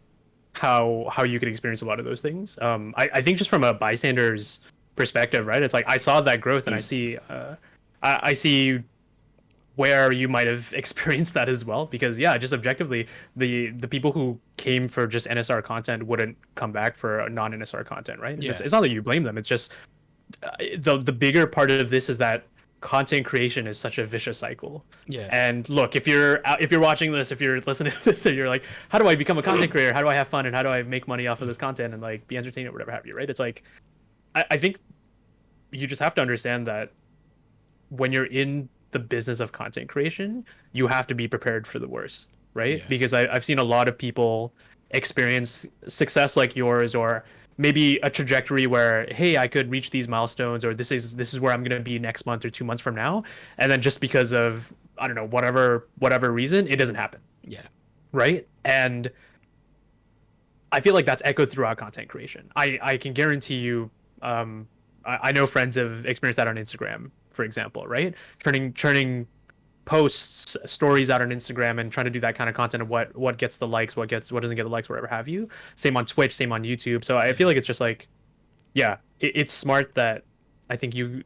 Speaker 2: how you could experience a lot of those things. I think just from a bystander's perspective, right? It's like I saw that growth and I see I see where you might have experienced that as well, because yeah, just objectively, the people who came for just NSR content wouldn't come back for non NSR content, right?
Speaker 1: Yeah.
Speaker 2: It's not that you blame them, it's just the bigger part of this is that content creation is such a vicious cycle.
Speaker 1: Yeah.
Speaker 2: And look, if you're watching this, if you're listening to this, and you're like, how do I become a content creator? How do I have fun? And how do I make money off of this content and like be entertained or whatever have you, right? It's like, I think you just have to understand that when you're in the business of content creation, you have to be prepared for the worst, right?
Speaker 1: Yeah.
Speaker 2: Because I've seen a lot of people experience success like yours, or maybe a trajectory where, hey, I could reach these milestones, or this is where I'm gonna be next month or 2 months from now, and then just because of, I don't know, whatever reason, it doesn't happen.
Speaker 1: Yeah.
Speaker 2: Right? And I feel like that's echoed throughout content creation. I can guarantee you, I know friends have experienced that on Instagram, for example, right? Churning posts, stories out on Instagram, and trying to do that kind of content of what gets the likes, what doesn't get the likes, whatever have you. Same on Twitch, same on YouTube. So I feel like it's just like, yeah, it's smart that I think you're.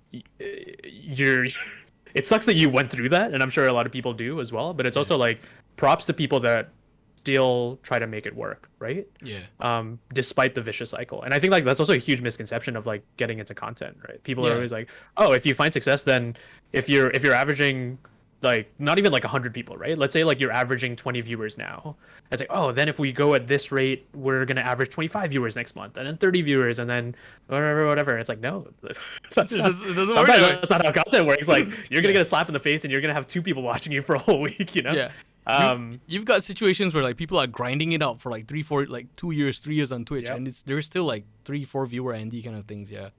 Speaker 2: It sucks that you went through that, and I'm sure a lot of people do as well. But it's also like props to people that still try to make it work, right?
Speaker 1: Yeah.
Speaker 2: Despite the vicious cycle. And I think like that's also a huge misconception of like getting into content, right? People are always like, oh, if you find success, then if you're averaging like not even like 100 people, right? Let's say like you're averaging 20 viewers now. It's like, oh, then if we go at this rate, we're gonna average 25 viewers next month, and then 30 viewers, and then whatever. It's like, no, that's not, that's not how content works. Like you're gonna get a slap in the face, and you're gonna have 2 people watching you for a whole week, you know?
Speaker 1: Yeah. You've got situations where like people are grinding it out for like 2 years, 3 years on Twitch, and there's still like 3-4 viewer Andy kind of things. Yeah,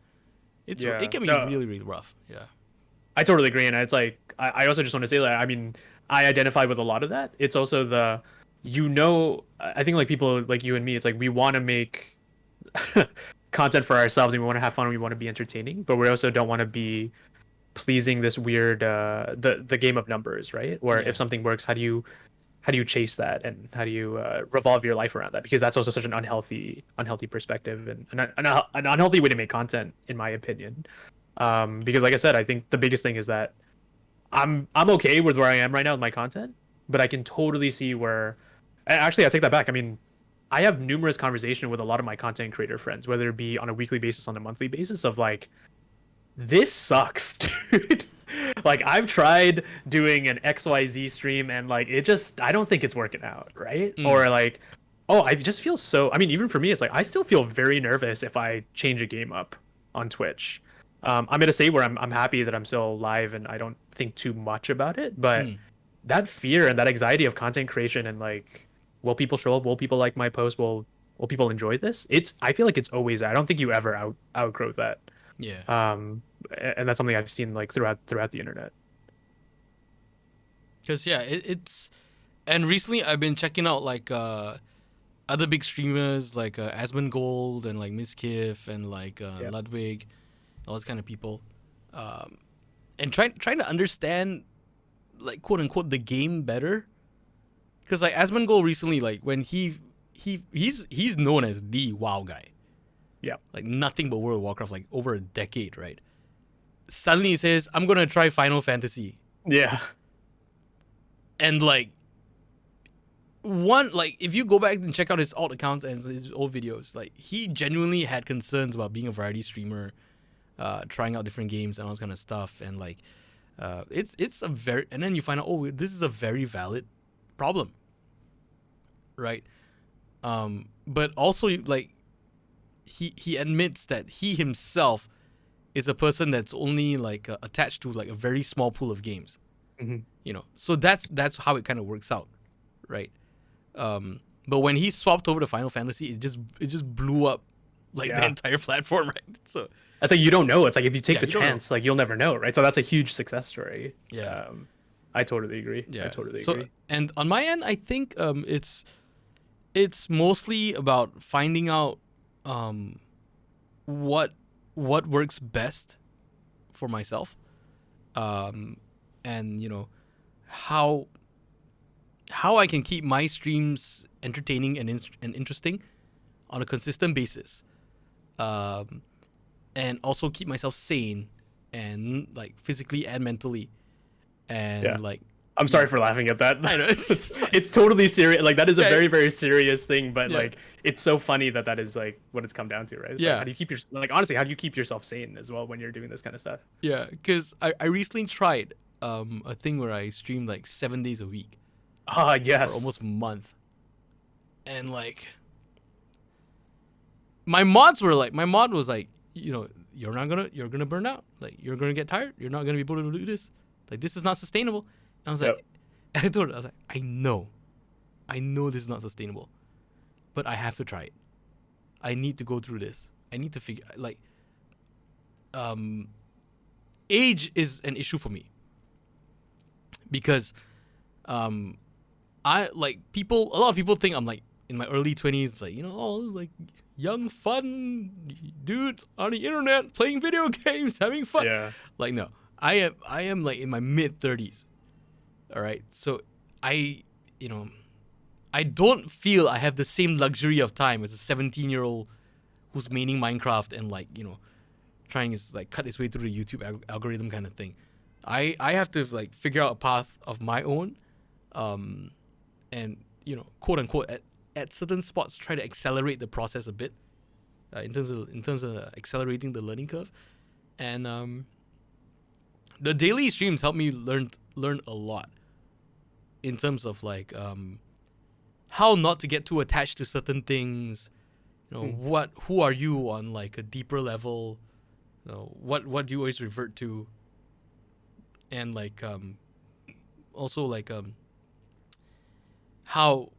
Speaker 1: it can be really, really rough. Yeah,
Speaker 2: I totally agree, and it's like I also just want to say that I mean I identify with a lot of that. It's also I think like people like you and me, it's like we want to make content for ourselves, and we want to have fun, and we want to be entertaining, but we also don't want to be pleasing this weird the game of numbers, right? Where if something works, how do you chase that, and how do you revolve your life around that? Because that's also such an unhealthy perspective, and an unhealthy way to make content, in my opinion. Because like I said, I think the biggest thing is that I'm okay with where I am right now with my content, but I can totally see where, actually I take that back. I mean, I have numerous conversations with a lot of my content creator friends, whether it be on a weekly basis, on a monthly basis, of like, this sucks, dude. Like I've tried doing an XYZ stream, and like I don't think it's working out, right? Or like, oh, I just feel so, I mean, even for me, it's like I still feel very nervous if I change a game up on Twitch. I'm gonna say where I'm happy that I'm still live and I don't think too much about it, but that fear and that anxiety of content creation, and like, will people show up? Will people like my post? Will people enjoy this? I feel like it's always, I don't think you ever outgrow that.
Speaker 1: Yeah.
Speaker 2: And that's something I've seen like throughout the internet.
Speaker 1: Because it's, and recently I've been checking out like other big streamers like Asmongold and like Miskiff and like Ludwig, all those kind of people, and trying to understand like quote unquote the game better. Because like Asmongold recently, like when he's known as the WoW guy.
Speaker 2: Yeah.
Speaker 1: like nothing but World of Warcraft, like over a decade, right? Suddenly he says, "I'm gonna try Final Fantasy,"
Speaker 2: Yeah.
Speaker 1: and like one, like if you go back and check out his old accounts and his old videos, like he genuinely had concerns about being a variety streamer, trying out different games and all this kind of stuff, and like it's a very, and then you find out, oh, this is a very valid problem, right? But also like he admits that he himself is a person that's only like attached to like a very small pool of games,
Speaker 2: Hmm.
Speaker 1: so that's how it kind of works out, right? But when he swapped over to Final Fantasy, it just blew up like the
Speaker 2: Yeah.
Speaker 1: entire platform, right? So
Speaker 2: It's like you don't know. It's like if you take
Speaker 1: yeah,
Speaker 2: the
Speaker 1: you don't know.
Speaker 2: chance, like you'll never know, right? So that's a huge success story.
Speaker 1: Yeah,
Speaker 2: I totally agree. I
Speaker 1: yeah.
Speaker 2: totally
Speaker 1: So
Speaker 2: agree.
Speaker 1: and on my end, I think it's mostly about finding out um what what works best for myself, and how how I can keep my streams entertaining and interesting on a consistent basis, and also keep myself sane and like physically and mentally,
Speaker 2: Yeah.
Speaker 1: and like
Speaker 2: I'm
Speaker 1: you
Speaker 2: sorry
Speaker 1: know
Speaker 2: for laughing at that.
Speaker 1: I know
Speaker 2: It's it's totally serious. Like that is a
Speaker 1: yeah,
Speaker 2: very very serious thing, but
Speaker 1: yeah,
Speaker 2: like it's so funny that that is like what it's come down to, right? It's like how
Speaker 1: yeah,
Speaker 2: do you keep your like honestly, how do you keep yourself sane as well when you're doing this kind of stuff?
Speaker 1: yeah, because I recently tried a thing where I streamed like 7 days a week
Speaker 2: Ah,
Speaker 1: for
Speaker 2: yes.
Speaker 1: almost a month, and like my mod was like, you're gonna burn out, like you're gonna get tired, you're not gonna be able to do this, like this is not sustainable. And I was
Speaker 2: Yep.
Speaker 1: like, and I told her, I was like, I know this is not sustainable, but I have to try it. I need to go through this. I need to figure, like, um age is an issue for me because um I like people. A lot of people think I'm like in my early 20s, like oh, like young fun dude on the internet playing video games, having fun.
Speaker 2: Yeah.
Speaker 1: Like no, I am like in my mid 30s. All right, so I you know I don't feel I have the same luxury of time as a 17-year-old who's maining Minecraft and like trying to like cut his way through the YouTube algorithm kind of thing. I have to like figure out a path of my own, um, and quote unquote at certain spots try to accelerate the process a bit, in terms of accelerating the learning curve, and the daily streams help me learn a lot in terms of like how not to get too attached to certain things.
Speaker 2: Hmm.
Speaker 1: Who are you on like a deeper level? What do you always revert to? And like also like how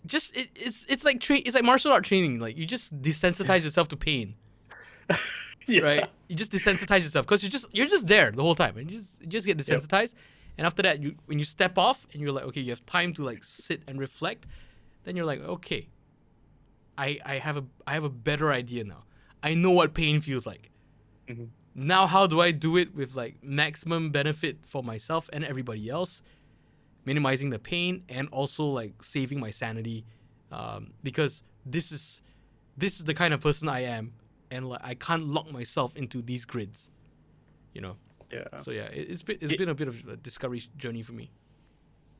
Speaker 1: just it's like it's like martial art training. Like you just desensitize yourself to pain,
Speaker 2: Yeah.
Speaker 1: right? You just desensitize yourself because you're just there the whole time, and you just get
Speaker 2: Yep.
Speaker 1: desensitized. And after that, when you step off and you're like, okay, you have time to like sit and reflect, then you're like, okay, I have a better idea now. I know what pain feels like.
Speaker 2: Mhm.
Speaker 1: Now how do I do it with like maximum benefit for myself and everybody else, minimizing the pain and also like saving my sanity, because this is the kind of person I am, and like I can't lock myself into these grids, you know.
Speaker 2: Yeah.
Speaker 1: So yeah, it's
Speaker 2: It,
Speaker 1: been a bit of a discovery journey for me.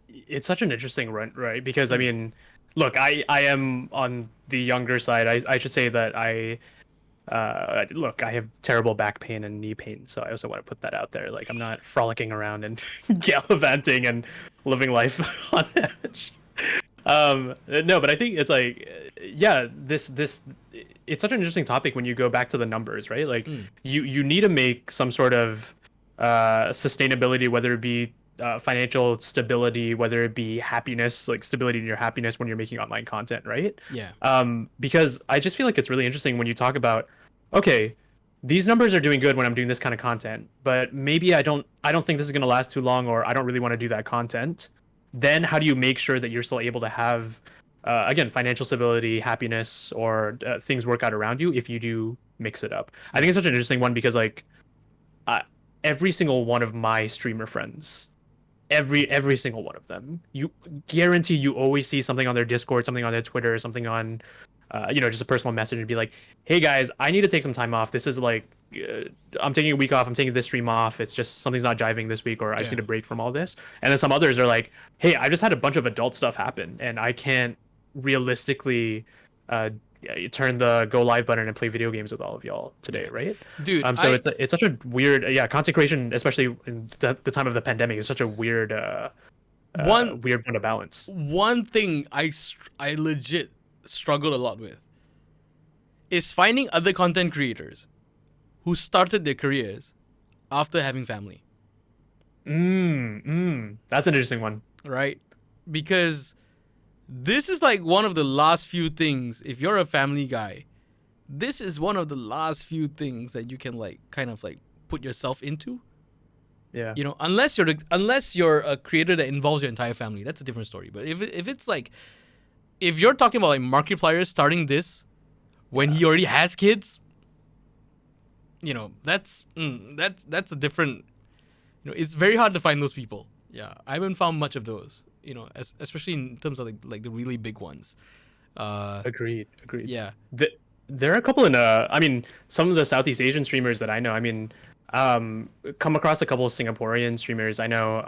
Speaker 2: it's such an interesting run, right? Because I
Speaker 1: Mm.
Speaker 2: mean, look, I am on the younger side. I should say that look, I have terrible back pain and knee pain, so I also want to put that out there. Like I'm not frolicking around and gallivanting and living life on edge. No, but I think it's like yeah, this it's such an interesting topic when you go back to the numbers, right? Like
Speaker 1: Mm.
Speaker 2: you need to make some sort of sustainability, whether it be financial stability, whether it be happiness, like stability in your happiness when you're making online content, right?
Speaker 1: Yeah.
Speaker 2: Because I just feel like it's really interesting when you talk about, okay, these numbers are doing good when I'm doing this kind of content, but maybe I don't think this is going to last too long, or I don't really want to do that content. Then how do you make sure that you're still able to have, again, financial stability, happiness, or things work out around you if you do mix it up? I think
Speaker 1: Yeah.
Speaker 2: it's such an interesting one because like, uh, every single one of my streamer friends, every single one of them, you guarantee you always see something on their Discord, something on their Twitter, something on just a personal message and be like, hey guys, I need to take some time off. This is like, I'm taking a week off. I'm taking this stream off. It's just something's not jiving this week, or I just
Speaker 1: Yeah.
Speaker 2: need a break from all this. And then some others are like, hey, I just had a bunch of adult stuff happen, and I can't realistically you turn the go live button and play video games with all of y'all today,
Speaker 1: Yeah.
Speaker 2: right?
Speaker 1: Dude,
Speaker 2: So
Speaker 1: I
Speaker 2: it's such a weird, yeah, content creation, especially in the time of the pandemic, is such a weird
Speaker 1: one
Speaker 2: weird one to balance.
Speaker 1: one thing I legit struggled a lot with is finding other content creators who started their careers after having family,
Speaker 2: That's an interesting one.
Speaker 1: right? Because this is like one of the last few things, if you're a family guy, this is one of the last few things that you can like kind of like put yourself into.
Speaker 2: Yeah.
Speaker 1: You know, unless you're a creator that involves your entire family, that's a different story. But if it's like, if you're talking about like Markiplier starting this when he already has kids, you know, that's a different. You know, it's very hard to find those people. Yeah, I haven't found much of those. You know, especially in terms of like the really big ones.
Speaker 2: Agreed.
Speaker 1: Yeah,
Speaker 2: There are a couple in I mean, some of the Southeast Asian streamers that I know. I mean, come across a couple of Singaporean streamers. I know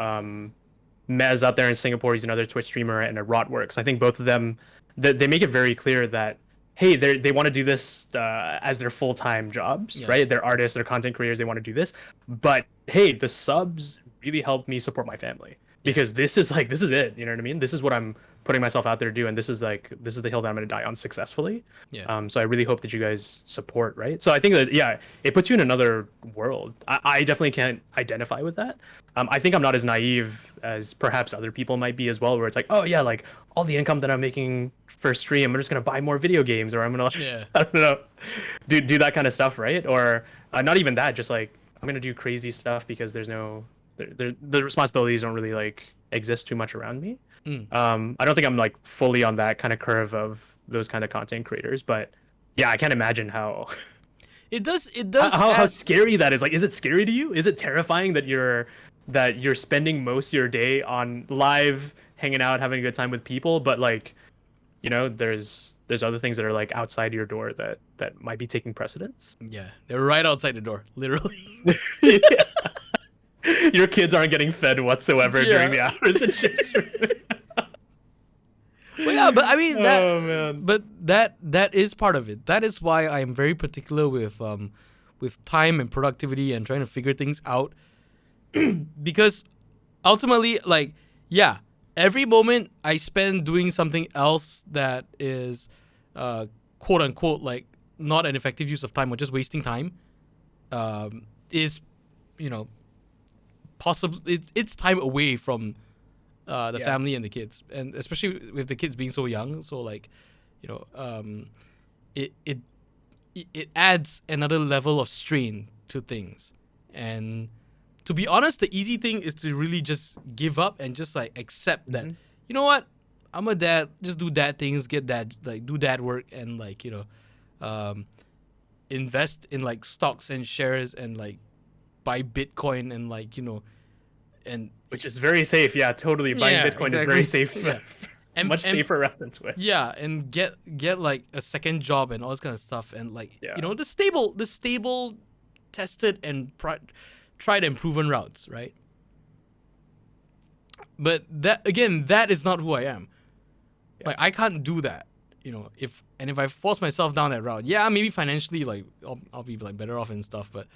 Speaker 2: Mez out there in Singapore. He's another Twitch streamer, and a Rotworks. I think both of them, they make it very clear that hey, they want to do this as their full-time jobs,
Speaker 1: yeah,
Speaker 2: right? They're artists, they're content creators. They want to do this, but hey, the subs really help me support my family
Speaker 1: yeah,
Speaker 2: because this is it. You know what I mean? This is what I'm putting myself out there to do, and this is the hill that I'm going to die on successfully.
Speaker 1: yeah.
Speaker 2: So I really hope that you guys support, right? So I think that yeah, it puts you in another world. I definitely can't identify with that. I think I'm not as naive as perhaps other people might be as well, where it's like, oh yeah, like all the income that I'm making for stream, I'm just gonna buy more video games, or I'm gonna
Speaker 1: Yeah.
Speaker 2: I don't know, do that kind of stuff, right? Or not even that, just like I'm gonna do crazy stuff because there's no the responsibilities don't really like exist too much around me.
Speaker 1: Mm.
Speaker 2: I don't think I'm like fully on that kind of curve of those kind of content creators, but yeah, I can't imagine how
Speaker 1: It does
Speaker 2: how
Speaker 1: add,
Speaker 2: scary that is. Like, is it scary to you? Is it terrifying that you're spending most of your day on live, hanging out, having a good time with people, but like, there's other things that are like outside your door that might be taking precedence.
Speaker 1: yeah, they're right outside the door, literally.
Speaker 2: Yeah. Your kids aren't getting fed whatsoever during the
Speaker 1: Yeah.
Speaker 2: hours that shit's
Speaker 1: Well, yeah, but I mean that.
Speaker 2: Oh man.
Speaker 1: But that is part of it. That is why I am very particular with time and productivity and trying to figure things out. Because ultimately, like, yeah, every moment I spend doing something else that is, quote unquote, like not an effective use of time or just wasting time, is, you know, possibly it's time away from the
Speaker 2: Yeah.
Speaker 1: family and the kids, and especially with the kids being so young. So like, it it it adds another level of strain to things. And to be honest, the easy thing is to really just give up and just like accept that, you know what, I'm a dad, just do dad things, get dad, like do dad work, and like, invest in like stocks and shares and like buy Bitcoin and like, and
Speaker 2: Which is very safe. Yeah, totally. Buying
Speaker 1: Yeah,
Speaker 2: Bitcoin is very
Speaker 1: exactly.
Speaker 2: safe.
Speaker 1: Yeah.
Speaker 2: Much safer route than Twitch.
Speaker 1: Yeah, and get like a second job and all this kind of stuff, and like,
Speaker 2: Yeah.
Speaker 1: the stable, tested and tried and proven routes, right? But that is not who I am.
Speaker 2: Yeah.
Speaker 1: Like, I can't do that, if I force myself down that route, yeah, maybe financially, like I'll be like better off and stuff, but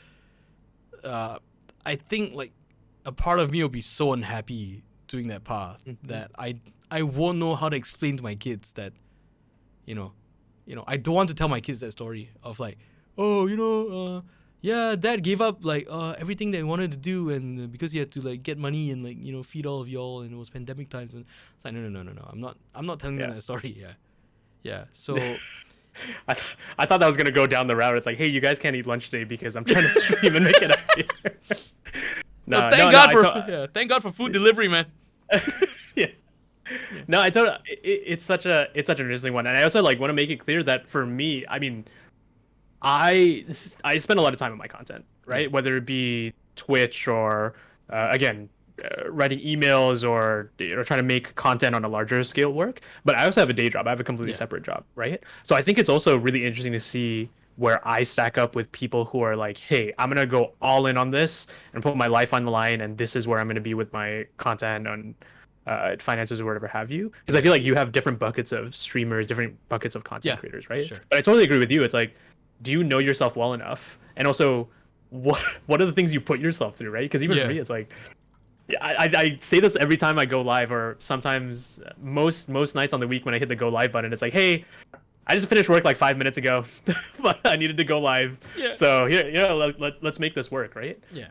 Speaker 1: I think like a part of me will be so unhappy doing that path that I won't know how to explain to my kids that, I don't want to tell my kids that story of like, oh, yeah, dad gave up like everything that he wanted to do, and because he had to like get money and like, feed all of y'all, and it was pandemic times, and it's like, no, I'm not telling them that story. Yeah, so
Speaker 2: I thought that was gonna go down the route. It's like, hey, you guys can't eat lunch today because I'm trying to stream and make it out here.
Speaker 1: but thank God for food delivery, man.
Speaker 2: Yeah. No, I totally. It's such an interesting one, and I also like want to make it clear that for me, I mean, I spend a lot of time on my content, right? Whether it be Twitch or again writing emails or trying to make content on a larger scale work. But I also have a day job. I have a completely
Speaker 1: Yeah.
Speaker 2: separate job, right? So I think it's also really interesting to see where I stack up with people who are like, hey, I'm gonna go all in on this and put my life on the line, and this is where I'm gonna be with my content on finances or whatever have you. Because I
Speaker 1: Yeah.
Speaker 2: feel like you have different buckets of streamers, different buckets of content
Speaker 1: Yeah.
Speaker 2: creators,
Speaker 1: For
Speaker 2: right?
Speaker 1: sure.
Speaker 2: But I totally agree with you. It's like, do you know yourself well enough? And also, what are the things you put yourself through, right? Because even for
Speaker 1: Yeah.
Speaker 2: me, it's like, yeah, I say this every time I go live, or sometimes most nights on the week when I hit the go live button. It's like, hey, I just finished work like 5 minutes ago, but I needed to go live.
Speaker 1: Yeah.
Speaker 2: So here, let's make this work, right?
Speaker 1: Yeah.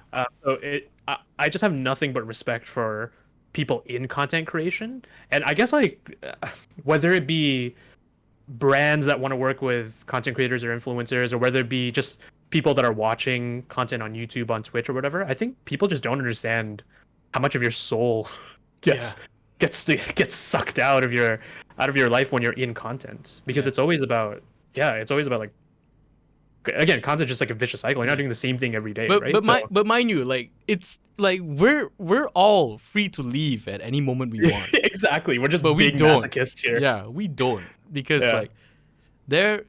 Speaker 2: I just have nothing but respect for people in content creation, and I guess like whether it be brands that want to work with content creators or influencers, or whether it be just people that are watching content on YouTube, on Twitch, or whatever. I think people just don't understand how much of your soul
Speaker 1: Yeah.
Speaker 2: gets gets sucked out of your life when you're in content, because
Speaker 1: Yeah.
Speaker 2: it's always about, yeah, it's always about like, again, content just like a vicious cycle. You're not
Speaker 1: Yeah.
Speaker 2: doing the same thing every day,
Speaker 1: But
Speaker 2: right? So
Speaker 1: but mind you, like it's like we're all free to leave at any moment we want,
Speaker 2: exactly, we're just
Speaker 1: but we
Speaker 2: big
Speaker 1: don't.
Speaker 2: masochists here.
Speaker 1: Yeah, we don't because
Speaker 2: Yeah.
Speaker 1: like there,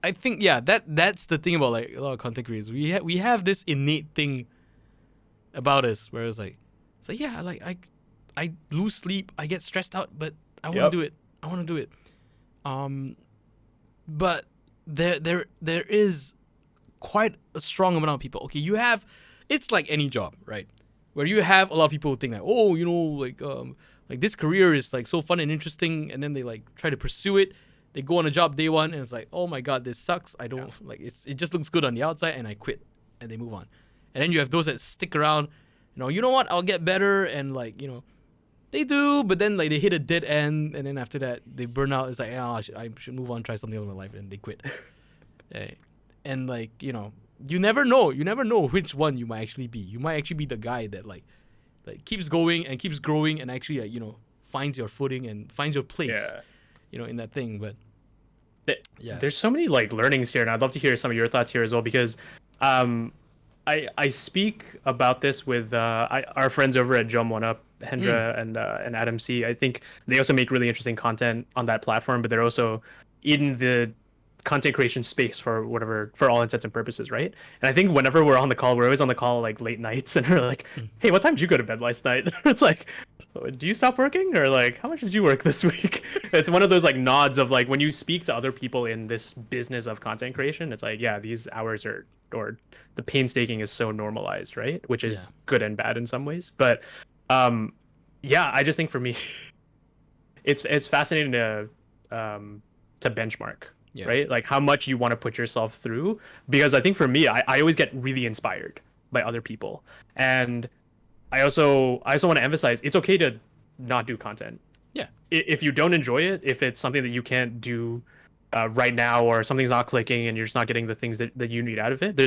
Speaker 1: I think yeah that's the thing about like a lot of content creators. We have this innate thing about us where it's like yeah like I lose sleep, I get stressed out, but I want to
Speaker 2: Yep.
Speaker 1: do it. I want to do it. Um, but there is quite a strong amount of people. Okay, you have, it's like any job, right? Where you have a lot of people who think like, oh, you know, like this career is like so fun and interesting, and then they like try to pursue it. They go on a job day one, and it's like, oh my god, this sucks. I don't like it just looks good on the outside, and I quit, and they move on. And then you have those that stick around. You know what? I'll get better, and like they do, but then like they hit a dead end, and then after that they burn out. It's like, oh, I should move on, try something else in my life, and they quit. Yeah. And like you never know. You never know which one you might actually be. You might actually be the guy that like keeps going and keeps growing and actually like, finds your footing and finds your place.
Speaker 2: Yeah.
Speaker 1: In that thing. But yeah,
Speaker 2: There's so many like learnings here, and I'd love to hear some of your thoughts here as well, because um I speak about this with our friends over at Jump One Up, Hendra and Adam C. I think they also make really interesting content on that platform, but they're also in the content creation space for all intents and purposes, right? And I think whenever we're on the call, we're always on the call like late nights, and we're like, "Hey, what time did you go to bed last night?" It's like, "Do you stop working?" Or like, "How much did you work this week?" It's one of those like nods of like when you speak to other people in this business of content creation, it's like, yeah, these hours are, or the painstaking is so normalized, right? Which is
Speaker 1: Yeah.
Speaker 2: good and bad in some ways, but yeah, I just think for me, it's fascinating to benchmark,
Speaker 1: Yeah.
Speaker 2: right? Like how much you want to put yourself through, because I think for me, I always get really inspired by other people, and I also want to emphasize it's okay to not do content.
Speaker 1: Yeah.
Speaker 2: If you don't enjoy it, if it's something that you can't do right now, or something's not clicking and you're just not getting the things that you need out of it,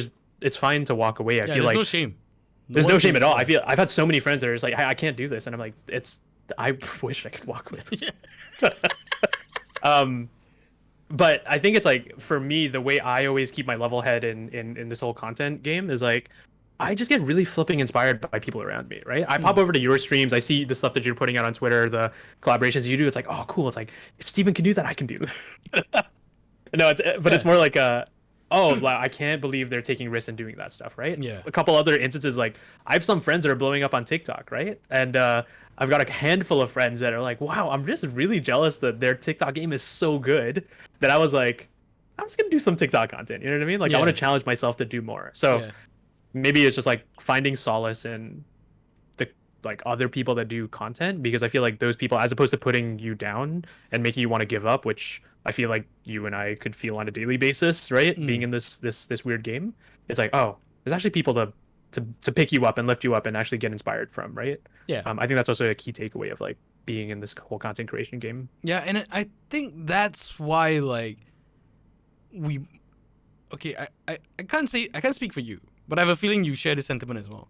Speaker 2: it's fine to walk away. I
Speaker 1: Yeah,
Speaker 2: feel
Speaker 1: there's
Speaker 2: like
Speaker 1: no shame.
Speaker 2: there's no
Speaker 1: one's
Speaker 2: shame
Speaker 1: gonna-
Speaker 2: at all.
Speaker 1: yeah.
Speaker 2: I feel I've had so many friends that are just like, I can't do this, and I'm like, I wish I could walk away this. But I think it's like, for me, the way I always keep my level head in this whole content game is like, I just get really flipping inspired by people around me, right? I pop over to your streams, I see the stuff that you're putting out on Twitter, the collaborations you do. It's like, oh, cool. It's like, if Steven can do that, I can do this. No, it's more like oh, like, I can't believe they're taking risks and doing that stuff, right?
Speaker 1: Yeah.
Speaker 2: A couple other instances, like I have some friends that are blowing up on TikTok, right? And I've got a handful of friends that are like, wow, I'm just really jealous that their TikTok game is so good that I was like, I'm just gonna do some TikTok content. You know what I mean? Like I
Speaker 1: Yeah.
Speaker 2: want to challenge myself to do more. So
Speaker 1: Yeah.
Speaker 2: maybe it's just like finding solace in the like other people that do content, because I feel like those people, as opposed to putting you down and making you want to give up, which I feel like you and I could feel on a daily basis, right? Being in this weird game, it's like, oh, there's actually people to pick you up and lift you up and actually get inspired from, right?
Speaker 1: Yeah.
Speaker 2: I think that's also a key takeaway of like being in this whole content creation game.
Speaker 1: Yeah, and I think that's why like we okay, I can't speak for you, but I have a feeling you share this sentiment as well.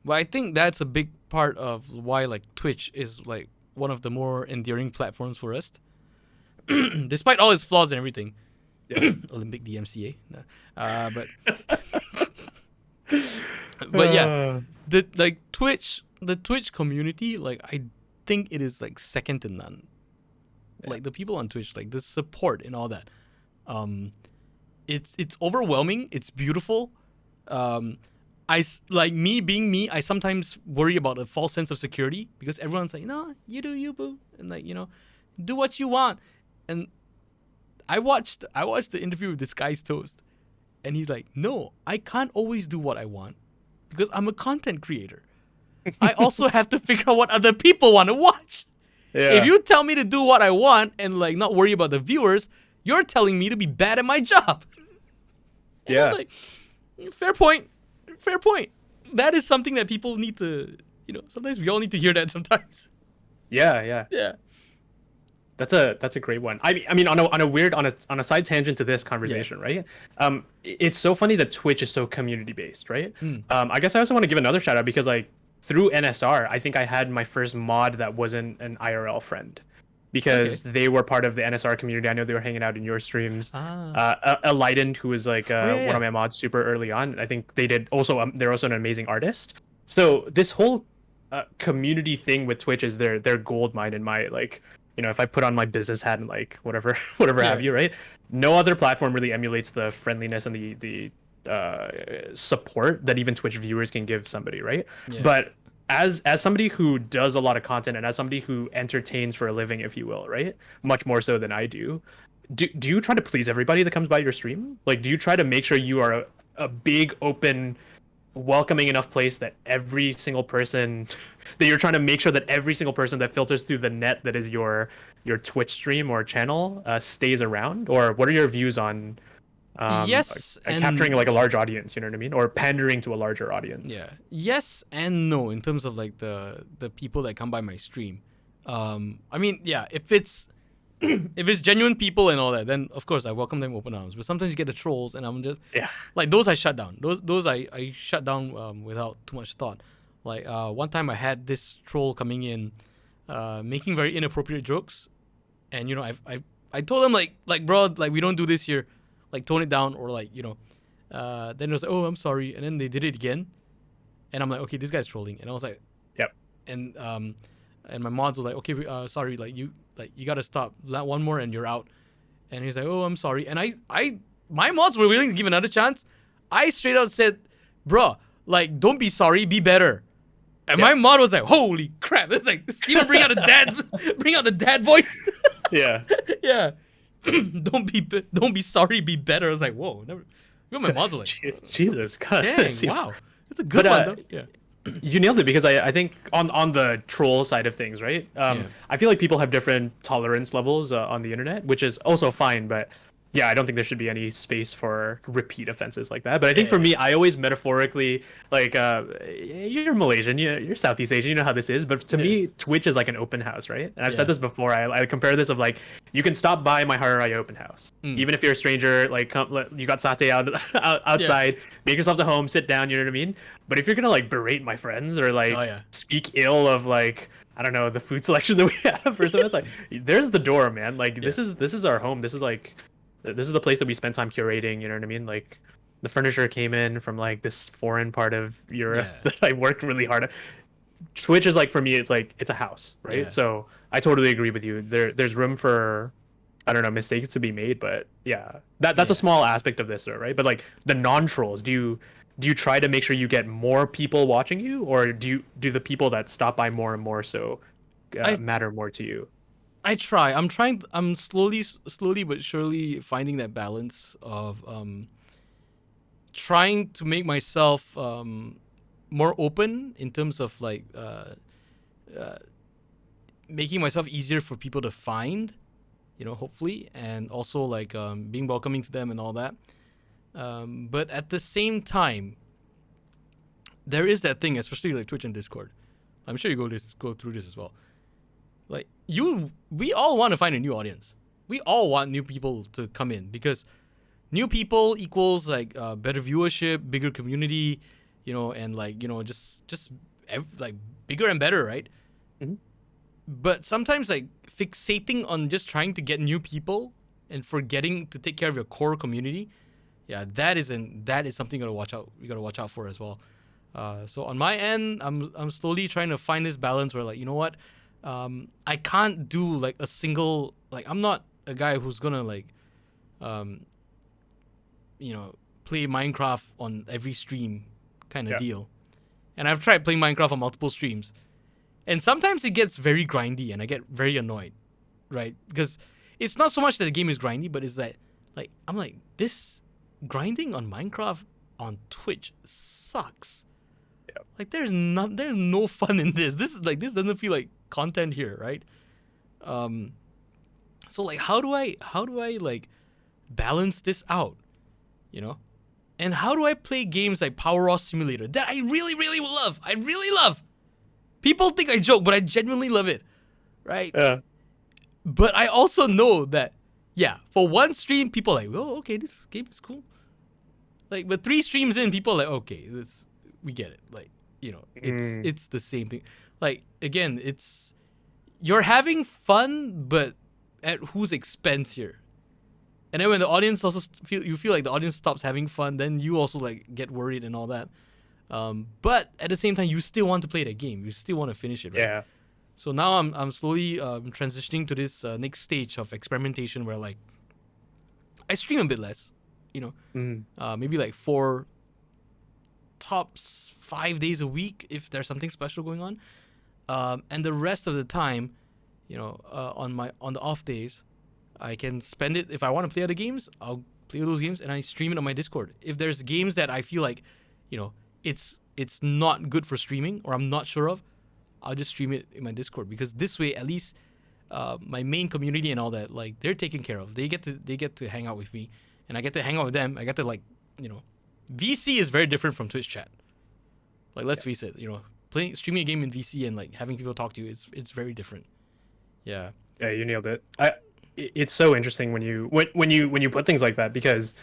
Speaker 1: But I think that's a big part of why like Twitch is like one of the more endearing platforms for us. Despite all its flaws and everything.
Speaker 2: Yeah.
Speaker 1: Olympic DMCA. But yeah, the like Twitch, the Twitch community, like I think it is like second to none.
Speaker 2: Yeah.
Speaker 1: Like the people on Twitch, like the support and all that. It's overwhelming. It's beautiful. Like me being me, I sometimes worry about a false sense of security because everyone's like, no, you do you, boo, and like do what you want. And I watched the interview with this guy's toast, and he's like, no, I can't always do what I want because I'm a content creator. I also have to figure out what other people want to watch.
Speaker 2: Yeah.
Speaker 1: If you tell me to do what I want and like not worry about the viewers, you're telling me to be bad at my job. And
Speaker 2: Yeah.
Speaker 1: I'm like, fair point. That is something that people need to, sometimes we all need to hear that sometimes.
Speaker 2: Yeah.
Speaker 1: Yeah.
Speaker 2: That's a great one. I mean on a side tangent to this conversation, right? It's so funny that Twitch is so community based, right? I guess I also want to give another shout out because like through NSR, I think I had my first mod that wasn't an IRL friend because they were part of the NSR community. I know they were hanging out in your streams. Leiden, who was like one of my mods super early on. I think they did also. They're also an amazing artist. So this whole community thing with Twitch is their gold mine in my like. If I put on my business hat and like whatever have you, right? No other platform really emulates the friendliness and the support that even Twitch viewers can give somebody, right?
Speaker 1: Yeah.
Speaker 2: But as somebody who does a lot of content and as somebody who entertains for a living, if you will, right? Much more so than I do. Do you try to please everybody that comes by your stream? Like, do you try to make sure you are a big, open, welcoming enough place that every single person that you're trying to make sure that every single person that filters through the net that is your Twitch stream or channel stays around? Or what are your views on
Speaker 1: yes, and
Speaker 2: capturing like a large audience, you know what I mean, or pandering to a larger audience?
Speaker 1: Yeah, yes and no in terms of like the people that come by my stream. I mean, yeah, if it's if it's genuine people and all that, then of course I welcome them open arms. But sometimes you get the trolls, and I'm just like those I shut down. Those I shut down without too much thought. Like one time I had this troll coming in, making very inappropriate jokes, and I told him like bro, like we don't do this here, like tone it down, or like then it was like, oh, I'm sorry, and then they did it again, and I'm like, okay, this guy's trolling, and I was like,
Speaker 2: yep,
Speaker 1: and my mods was like, okay, sorry, like you gotta stop, one more and you're out, and he's like, oh, I'm sorry, and my mods were willing to give another chance. I straight out said, bro, like don't be sorry, be better. And my mod was like, "Holy crap!" It's like Steven, bring out the dad voice.
Speaker 2: Yeah.
Speaker 1: Yeah. Don't be sorry, be better. I was like, "Whoa!" Never. My mods were like,
Speaker 2: Jesus, God.
Speaker 1: Dang, wow, that's a good one though. Yeah.
Speaker 2: You nailed it because I think on the troll side of things, right? I feel like people have different tolerance levels on the internet, which is also fine, but. Yeah, I don't think there should be any space for repeat offenses like that. But I think for me, I always metaphorically, like, you're Malaysian, you're Southeast Asian, you know how this is. But to me, Twitch is like an open house, right? And I've said this before. I compare this of like, you can stop by my Hari Raya open house. Even if you're a stranger, like, you got satay outside, make yourself at home, sit down, you know what I mean? But if you're going to like berate my friends or like speak ill of like, I don't know, the food selection that we have or something, it's like, there's the door, man. Like, this is our home. This is the place that we spend time curating, you know what I mean? Like, the furniture came in from, like, this foreign part of Europe that I worked really hard at. Twitch is, like, for me, it's, like, it's a house, right? Yeah. So I totally agree with you. There's room for, I don't know, mistakes to be made, but, yeah. That's a small aspect of this, though, right? But, like, the non-trolls, do you try to make sure you get more people watching you? Or do the people that stop by more and more so matter more to you?
Speaker 1: I try. I'm slowly but surely finding that balance of trying to make myself more open in terms of like making myself easier for people to find, hopefully, and also like being welcoming to them and all that. But at the same time, there is that thing, especially like Twitch and Discord. I'm sure you go through this as well. Like we all want to find a new audience. We all want new people to come in because new people equals like better viewership, bigger community, and like just like bigger and better, right? Mm-hmm. But sometimes like fixating on just trying to get new people and forgetting to take care of your core community, that is something you gotta watch out. You gotta watch out for as well. So on my end, I'm slowly trying to find this balance where, like, you know what, I can't do like a single, like, I'm not a guy who's gonna like, um, play Minecraft on every stream kind of
Speaker 2: Yeah.
Speaker 1: deal. And I've tried playing Minecraft on multiple streams, and sometimes it gets very grindy, and I get very annoyed, right? Because it's not so much that the game is grindy, but it's that, like, I'm like, this grinding on Minecraft on Twitch sucks.
Speaker 2: Yeah.
Speaker 1: Like, there's no fun in this. This doesn't feel like content here, right? So like, how do I like balance this out, you know? And how do I play games like Power Ross Simulator that I really, really love? I really love. People think I joke, but I genuinely love it, right?
Speaker 2: Yeah.
Speaker 1: But I also know that, yeah, for one stream, people are like, oh, okay, this game is cool. Like, but 3 streams in, people are like, okay, we get it. Like, it's the same thing. Like, again, you're having fun, but at whose expense here? And then when the audience also feel like the audience stops having fun, then you also like get worried and all that. But at the same time, you still want to play that game. You still want to finish it, right?
Speaker 2: Yeah.
Speaker 1: So now I'm slowly transitioning to this next stage of experimentation where, like, I stream a bit less, maybe like 4 tops 5 days a week if there's something special going on, and the rest of the time, on the off days, I can spend it. If I want to play other games, I'll play those games and I stream it on my Discord. If there's games that I feel like, it's not good for streaming or I'm not sure of, I'll just stream it in my Discord, because this way at least my main community and all that, like, they're taken care of. They get to hang out with me, and I get to hang out with them. I get to, like, VC is very different from Twitch chat. Like, let's face it, streaming a game in VC and like having people talk to you, it's very different. Yeah.
Speaker 2: Yeah, you nailed it. It's so interesting when you put things like that, because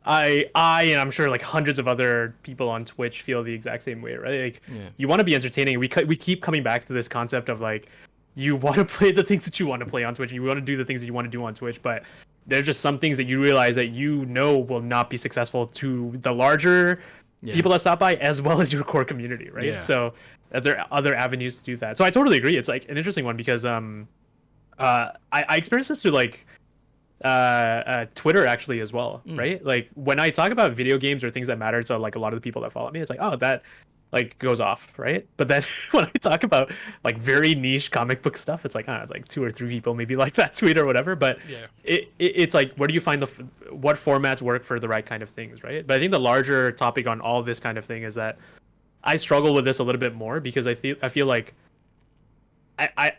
Speaker 2: I and I'm sure like hundreds of other people on Twitch feel the exact same way, right? Like,
Speaker 1: Yeah.
Speaker 2: you want to be entertaining. We keep coming back to this concept of, like, you want to play the things that you want to play on Twitch, and you want to do the things that you want to do on Twitch, but there's just some things that you realize that will not be successful to the larger people that stop by, as well as your core community, right?
Speaker 1: Yeah.
Speaker 2: So there are other avenues to do that. So I totally agree. It's like an interesting one, because I experienced this through like Twitter actually as well, right? Like, when I talk about video games or things that matter to like a lot of the people that follow me, it's like, oh, that like goes off, right? But then when I talk about like very niche comic book stuff, it's like, it's like 2 or 3 people maybe like that tweet or whatever. But
Speaker 1: Yeah.
Speaker 2: it's like, where do you find what formats work for the right kind of things, right? But I think the larger topic on all this kind of thing is that I struggle with this a little bit more, because I feel like I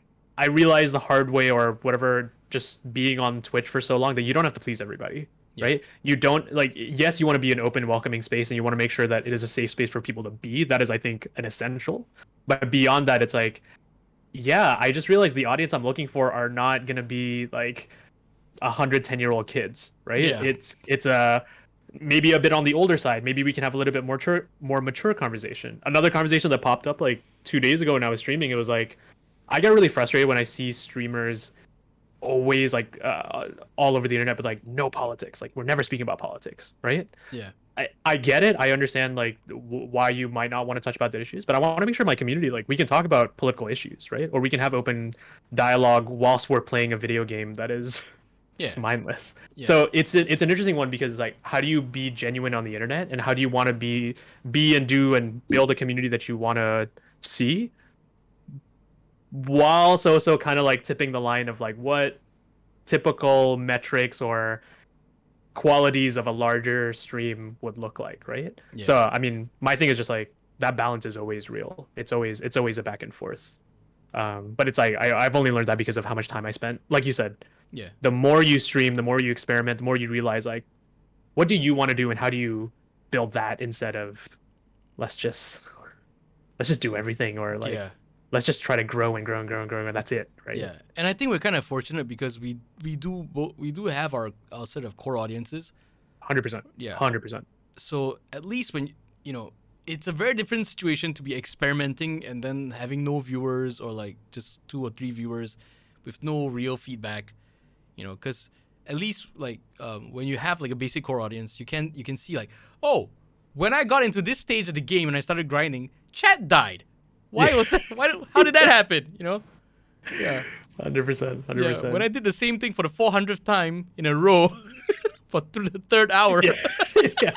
Speaker 2: realized the hard way, or whatever, just being on Twitch for so long, that you don't have to please everybody, right? You don't, like, yes, you want to be an open, welcoming space, and you want to make sure that it is a safe space for people to be. That is, I think, an essential. But beyond that, it's like, yeah, I just realized the audience I'm looking for are not gonna be like 110-year-old kids, right?
Speaker 1: Yeah.
Speaker 2: It's maybe a bit on the older side. Maybe we can have a little bit more mature conversation. Another conversation that popped up like 2 days ago when I was streaming, it was like, I get really frustrated when I see streamers always like all over the internet, but like, no politics. Like, we're never speaking about politics, right?
Speaker 1: Yeah.
Speaker 2: I get it. I understand like why you might not want to touch about the issues, but I want to make sure my community, like, we can talk about political issues, right? Or we can have open dialogue whilst we're playing a video game that is just mindless.
Speaker 1: Yeah.
Speaker 2: So it's an interesting one, because like, how do you be genuine on the internet, and how do you want to be and do and build a community that you want to see, while also kind of like tipping the line of like what typical metrics or qualities of a larger stream would look like, right?
Speaker 1: Yeah.
Speaker 2: So I mean, my thing is just like, that balance is always real. It's always a back and forth. But it's like, I've only learned that because of how much time I spent. Like you said,
Speaker 1: Yeah.
Speaker 2: the more you stream, the more you experiment, the more you realize like, what do you want to do, and how do you build that, instead of let's just do everything, or like, let's just try to grow and grow and grow and grow, and that's it, right?
Speaker 1: Yeah, and I think we're kind of fortunate, because we do have our sort of core audiences.
Speaker 2: 100%.
Speaker 1: Yeah.
Speaker 2: 100%.
Speaker 1: So at least when it's a very different situation to be experimenting and then having no viewers, or like just 2 or 3 viewers with no real feedback, because at least like when you have like a basic core audience, you can see like, oh, when I got into this stage of the game and I started grinding, chat died. Why was that? How did that happen? You know? Yeah.
Speaker 2: 100%. 100%.
Speaker 1: Yeah. When I did the same thing for the 400th time in a row for the third hour.
Speaker 2: Yeah. Yeah.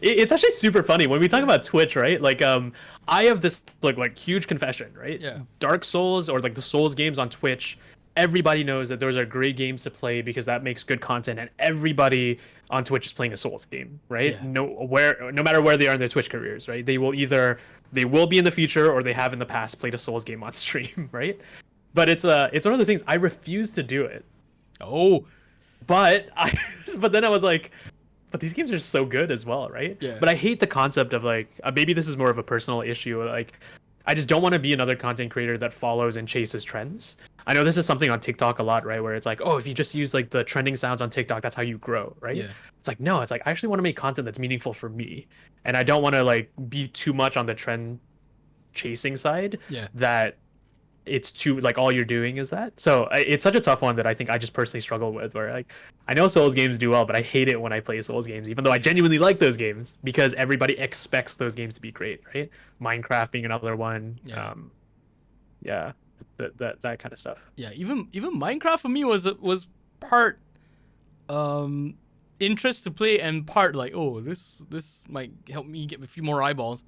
Speaker 2: It's actually super funny when we talk about Twitch, right? Like, I have this like huge confession, right?
Speaker 1: Yeah.
Speaker 2: Dark Souls or like the Souls games on Twitch, everybody knows that those are great games to play because that makes good content, and everybody on Twitch is playing a Souls game, right?
Speaker 1: Yeah.
Speaker 2: No matter where they are in their Twitch careers, right? They will be in the future or they have in the past played a Souls game on stream, right? But it's one of those things I refuse to do it.
Speaker 1: Oh.
Speaker 2: But but then I was like, but these games are so good as well, right?
Speaker 1: Yeah.
Speaker 2: But I hate the concept of like, maybe this is more of a personal issue. Like, I just don't want to be another content creator that follows and chases trends. I know this is something on TikTok a lot, right? Where it's like, oh, if you just use like the trending sounds on TikTok, that's how you grow, right?
Speaker 1: Yeah.
Speaker 2: It's like, no, it's like I actually want to make content that's meaningful for me, and I don't want to like be too much on the trend chasing side.
Speaker 1: Yeah.
Speaker 2: That it's too like all you're doing is that. So it's such a tough one that I think I just personally struggle with, where like I know Souls games do well, but I hate it when I play Souls games, even though I genuinely like those games because everybody expects those games to be great, right? Minecraft being another one.
Speaker 1: Yeah.
Speaker 2: Yeah, that kind of stuff.
Speaker 1: Yeah, even Minecraft for me was part interest to play and part like, oh, this might help me get a few more eyeballs.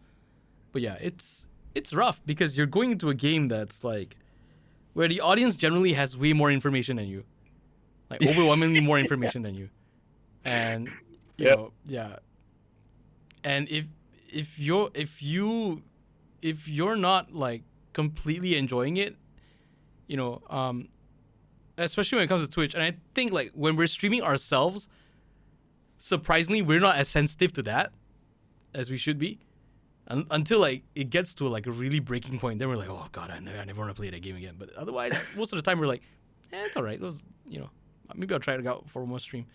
Speaker 1: But yeah, it's rough because you're going into a game that's like where the audience generally has way more information than you. Like overwhelmingly more information than you. And you know, yeah. And if you're not like completely enjoying it, you know, especially when it comes to Twitch, and I think like when we're streaming ourselves, surprisingly we're not as sensitive to that as we should be. Until like it gets to like a really breaking point, then we're like, oh god, I never want to play that game again. But otherwise, most of the time we're like, it's all right. It was, you know, maybe I'll try it out for one more stream.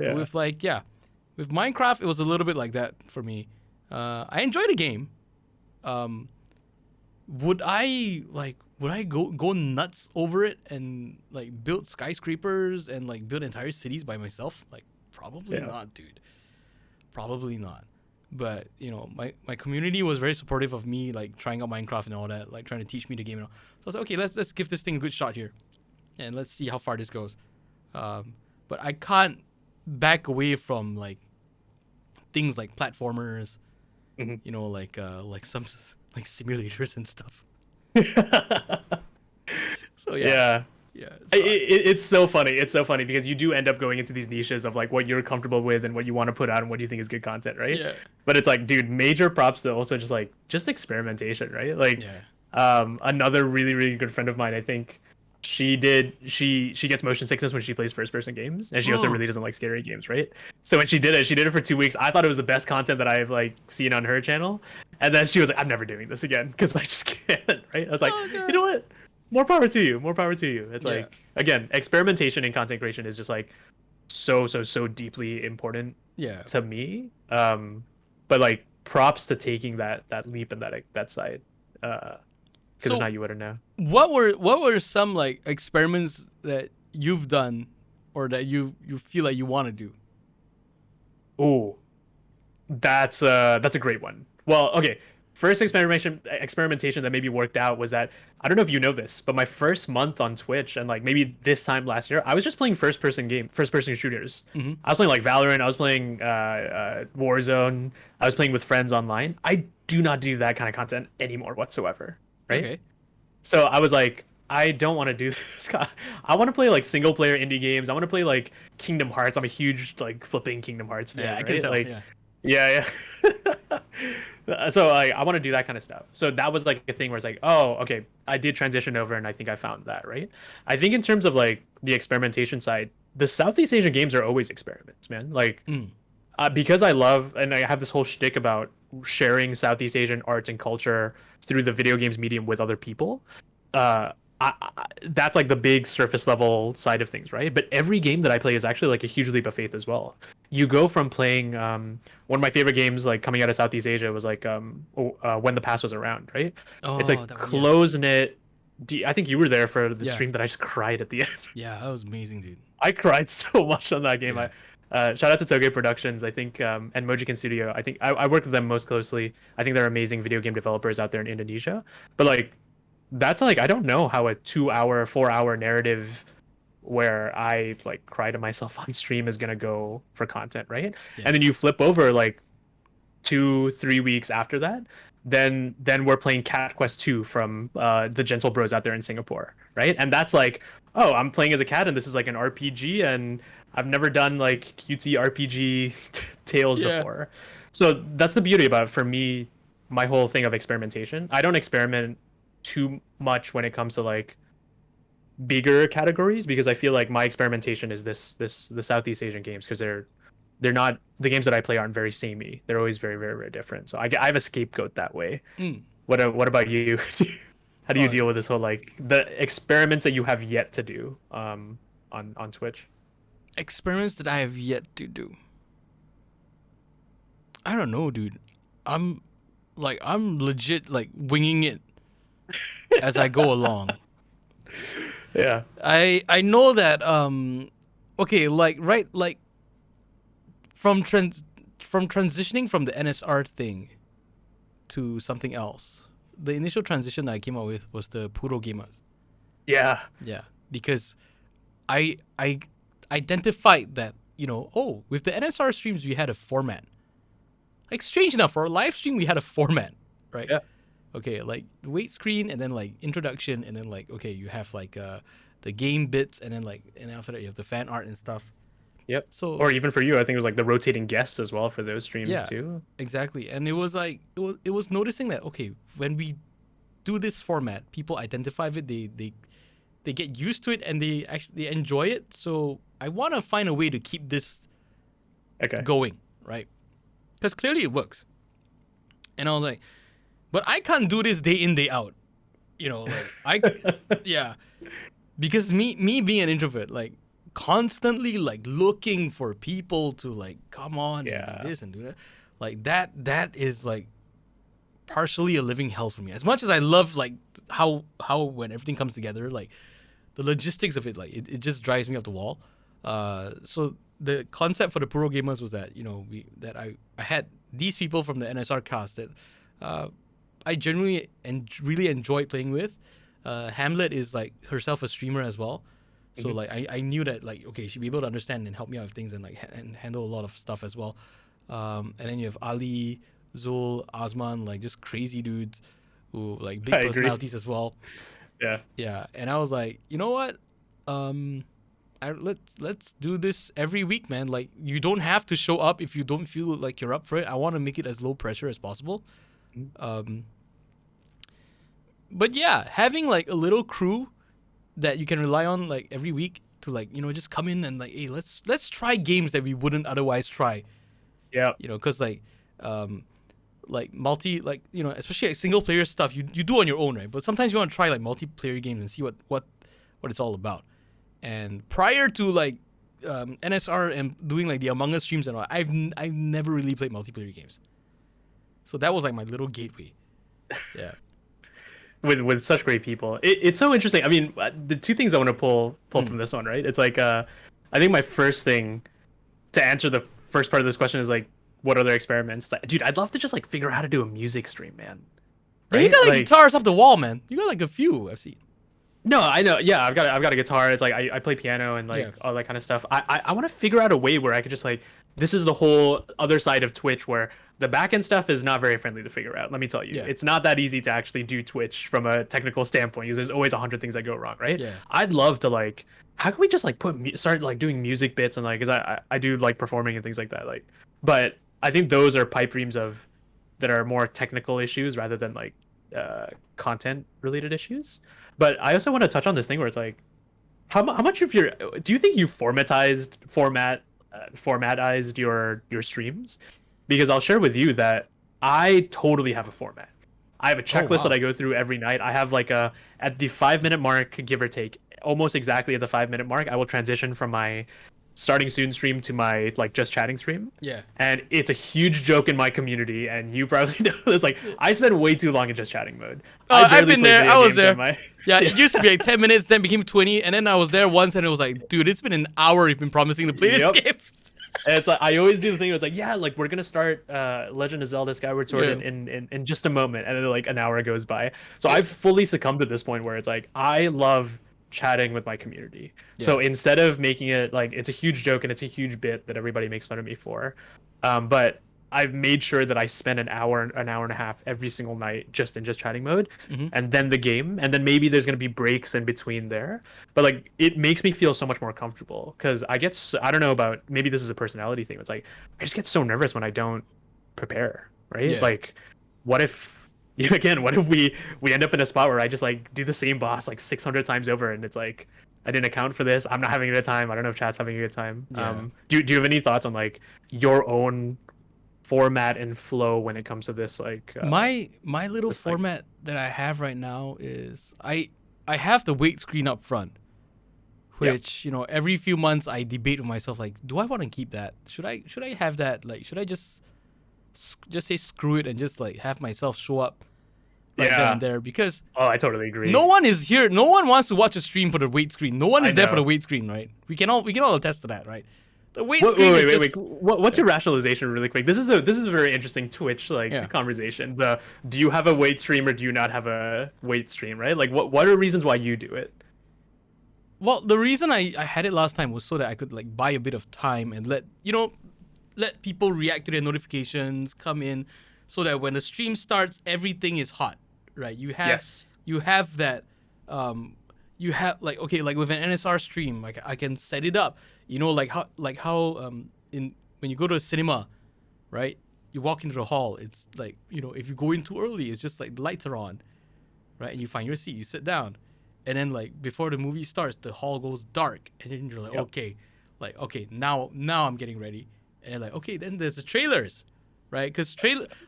Speaker 2: Yeah.
Speaker 1: But with Minecraft, it was a little bit like that for me. I enjoyed the game. Would I go nuts over it and like build skyscrapers and like build entire cities by myself? Like probably not, dude. Probably not. But you know, my community was very supportive of me like trying out Minecraft and all that, like trying to teach me the game and all. So I was like, okay, let's give this thing a good shot here, and let's see how far this goes. But I can't back away from like things like platformers, you know, like some like simulators and stuff. So yeah. So
Speaker 2: It's so funny. It's so funny because you do end up going into these niches of like what you're comfortable with and what you want to put out and what you think is good content, right?
Speaker 1: Yeah.
Speaker 2: But it's like, dude, major props to also just experimentation, right? Like, another really really good friend of mine, I think she gets motion sickness when she plays first person games, and she also really doesn't like scary games, right? So when she did it for 2 weeks. I thought it was the best content that I've like seen on her channel, and then she was like, I'm never doing this again because I just can't, right? I was like, you know what? More power to you. More power to you. It's like, again, experimentation in content creation is just like so deeply important to me. But like props to taking that leap and that side. Because if not, you wouldn't know.
Speaker 1: What were some like experiments that you've done or that you feel like you want to do?
Speaker 2: Oh, that's a great one. Well, okay. First experimentation that maybe worked out was that, I don't know if you know this, but my first month on Twitch and like maybe this time last year, I was just playing first person shooters.
Speaker 1: Mm-hmm.
Speaker 2: I was playing like Valorant, I was playing Warzone, I was playing with friends online. I do not do that kind of content anymore whatsoever, right?
Speaker 1: Okay.
Speaker 2: So I was like, I don't want to do this. I want to play like single player indie games. I want to play like Kingdom Hearts. I'm a huge like flipping Kingdom Hearts fan.
Speaker 1: Yeah, I
Speaker 2: right?
Speaker 1: can tell.
Speaker 2: Like,
Speaker 1: yeah.
Speaker 2: So like, I want to do that kind of stuff. So that was like a thing where it's like, oh, okay, I did transition over, and I think I found that, right? I think in terms of like the experimentation side, the Southeast Asian games are always experiments, man. Like, because I love and I have this whole shtick about sharing Southeast Asian arts and culture through the video games medium with other people. That's like the big surface level side of things, right? But every game that I play is actually like a huge leap of faith as well. You go from playing one of my favorite games like coming out of Southeast Asia was like When the Past Was Around, right? It's like close knit. I think you were there for the stream that I just cried at the end.
Speaker 1: Yeah, that was amazing, dude.
Speaker 2: I cried so much on that game. Shout out to Toge Productions, I think, and Mojiken Studio. I think I work with them most closely. I think they're amazing video game developers out there in Indonesia. But like, that's like I don't know how a 2 hour, 4 hour narrative where I like cry to myself on stream is gonna go for content, right?
Speaker 1: Yeah.
Speaker 2: And then you flip over like 2, 3 weeks after that, then we're playing Cat Quest 2 from the Gentle Bros out there in Singapore, right? And that's like, oh, I'm playing as a cat and this is like an RPG and I've never done like cutesy RPG tales
Speaker 1: Yeah.
Speaker 2: before. So that's the beauty about it for me, my whole thing of experimentation. I don't experiment too much when it comes to like bigger categories because I feel like my experimentation is the Southeast Asian games because they're not the games that I play aren't very samey. They're always very very very different. So I have a scapegoat that way.
Speaker 1: Mm.
Speaker 2: What about you? How do you
Speaker 1: Oh,
Speaker 2: deal with this whole like the experiments that you have yet to do on Twitch?
Speaker 1: experiments that I have yet to do. I don't know, dude. I'm I'm legit like winging it as I go along.
Speaker 2: Yeah.
Speaker 1: I know that okay, like right like from transitioning from the NSR thing to something else. The initial transition that I came up with was the Puro Gamers.
Speaker 2: Yeah.
Speaker 1: Yeah, because I identified that, oh, with the NSR streams we had a format. Like strange enough, for a live stream we had a format, right?
Speaker 2: Yeah.
Speaker 1: Okay, like the wait screen and then like introduction and then like okay, you have like the game bits and then like and after that you have the fan art and stuff.
Speaker 2: Yep.
Speaker 1: So
Speaker 2: Or even for you, I think it was like the rotating guests as well for those streams
Speaker 1: yeah,
Speaker 2: too.
Speaker 1: exactly. And it was like it was noticing that okay, when we do this format, people identify with it, they get used to it and they enjoy it. So I want to find a way to keep this
Speaker 2: Okay.
Speaker 1: going, right? Because clearly it works. And I was like, but I can't do this day in day out. Like yeah, because me being an introvert, like constantly like looking for people to like come on and
Speaker 2: Yeah.
Speaker 1: do this and do that, like that is like partially a living hell for me. As much as I love like how when everything comes together, like the logistics of it, like it just drives me up the wall. So the concept for the Puro Gamers was that I had these people from the NSR cast that I generally and really enjoyed playing with. Hamlet is like herself a streamer as well, so
Speaker 2: Mhm.
Speaker 1: like I knew that like okay she'd be able to understand and help me out with things and like and handle a lot of stuff as well. And then you have Ali, Zul, Osman, like just crazy dudes who like big
Speaker 2: I agree.
Speaker 1: personalities as well.
Speaker 2: Yeah.
Speaker 1: Yeah, and I was like, you know what? Let's do this every week, man. Like you don't have to show up if you don't feel like you're up for it. I want to make it as low pressure as possible.
Speaker 2: Mhm.
Speaker 1: But yeah, having like a little crew that you can rely on like every week to like just come in and like hey let's try games that we wouldn't otherwise try.
Speaker 2: Yeah.
Speaker 1: Because like multi like especially like single player stuff you do on your own, right? But sometimes you want to try like multiplayer games and see what it's all about. And prior to like NSR and doing like the Among Us streams and all, I've never really played multiplayer games. So that was like my little gateway. Yeah.
Speaker 2: With such great people. It's so interesting. I mean, the two things I want to pull from this one, right? It's like I think my first thing to answer the first part of this question is like, what other experiments? Like, dude, I'd love to just like figure out how to do a music stream, man.
Speaker 1: Hey, you
Speaker 2: Right?
Speaker 1: got like
Speaker 2: Like,
Speaker 1: guitars off the wall, man. You got like a few I've seen.
Speaker 2: no, I know. Yeah, I've got a guitar. It's like I play piano and like
Speaker 1: Yeah.
Speaker 2: all that kind of stuff. I want to figure out a way where I could just like this is the whole other side of Twitch where the backend stuff is not very friendly to figure out. Let me tell you,
Speaker 1: Yeah.
Speaker 2: it's not that easy to actually do Twitch from a technical standpoint because there's always 100 things that go wrong, right?
Speaker 1: Yeah.
Speaker 2: I'd love to like, how can we just like start like doing music bits and like, because I do like performing and things like that. Like, but I think those are pipe dreams of that are more technical issues rather than like content related issues. But I also want to touch on this thing where it's like, how much of your do you think you formatized your streams? Because I'll share with you that I totally have a format. I have a checklist
Speaker 1: wow.
Speaker 2: that I go through every night. I have like a at the 5 minute mark, give or take, almost exactly at the 5 minute mark, I will transition from my starting student stream to my like just chatting stream.
Speaker 1: Yeah.
Speaker 2: And it's a huge joke in my community, and you probably know this. Like, I spend way too long in just chatting mode. I
Speaker 1: I've
Speaker 2: barely
Speaker 1: been
Speaker 2: play
Speaker 1: there.
Speaker 2: video
Speaker 1: I was
Speaker 2: games
Speaker 1: there.
Speaker 2: on my-
Speaker 1: Yeah, it used to be like 10 minutes, then became 20, and then I was there once, and it was like, dude, it's been an hour you've been promising to play
Speaker 2: Yep.
Speaker 1: this game.
Speaker 2: And it's like I always do the thing where it's like, yeah, like we're gonna start Legend of Zelda Skyward Sword
Speaker 1: Yeah.
Speaker 2: in just a moment, and then like an hour goes by. So
Speaker 1: Yeah.
Speaker 2: I've fully succumbed to this point where it's like I love chatting with my community.
Speaker 1: Yeah.
Speaker 2: So instead of making it like it's a huge joke and it's a huge bit that everybody makes fun of me for, but I've made sure that I spend an hour and a half every single night just in just chatting mode,
Speaker 1: Mm-hmm.
Speaker 2: and then the game, and then maybe there's gonna be breaks in between there. But like it makes me feel so much more comfortable because I don't know about maybe this is a personality thing. It's like I just get so nervous when I don't prepare, right?
Speaker 1: Yeah.
Speaker 2: Like, what if again? What if we end up in a spot where I just like do the same boss like 600 times over, and it's like I didn't account for this. I'm not having a good time. I don't know if chat's having a good time.
Speaker 1: Yeah.
Speaker 2: Do you have any thoughts on like your own format and flow when it comes to this like
Speaker 1: My little
Speaker 2: this like
Speaker 1: format that I have right now is I have the wait screen up front,
Speaker 2: yeah
Speaker 1: which every few months I debate with myself like, do I want to keep that? Should I have that? Like, should I just say screw it and just like have myself show up right then
Speaker 2: yeah
Speaker 1: and there? Because
Speaker 2: oh I totally agree.
Speaker 1: no one is here. No one wants to watch a stream for the wait screen. No one
Speaker 2: I
Speaker 1: is there for
Speaker 2: know.
Speaker 1: the wait screen, right? We can all attest to that, right? The wait
Speaker 2: Wait,
Speaker 1: screen is
Speaker 2: wait.
Speaker 1: just
Speaker 2: What's your rationalization, really quick? This is a very interesting Twitch
Speaker 1: yeah.
Speaker 2: like conversation. The do you have a weight stream or do you not have a weight stream, right? Like, what are reasons why you do it?
Speaker 1: Well, the reason I had it last time was so that I could like buy a bit of time and let people react to their notifications, come in, so that when the stream starts, everything is hot, right?
Speaker 2: Yes.
Speaker 1: You have that, you have like okay, like with an NSR stream, like I can set it up, like how in when you go to a cinema, right? You walk into the hall, it's like if you go in too early, it's just like the lights are on, right? And you find your seat, you sit down, and then like before the movie starts, the hall goes dark, and then you're like,
Speaker 2: Yep.
Speaker 1: okay, now I'm getting ready, and like okay, then there's the trailers, right? Because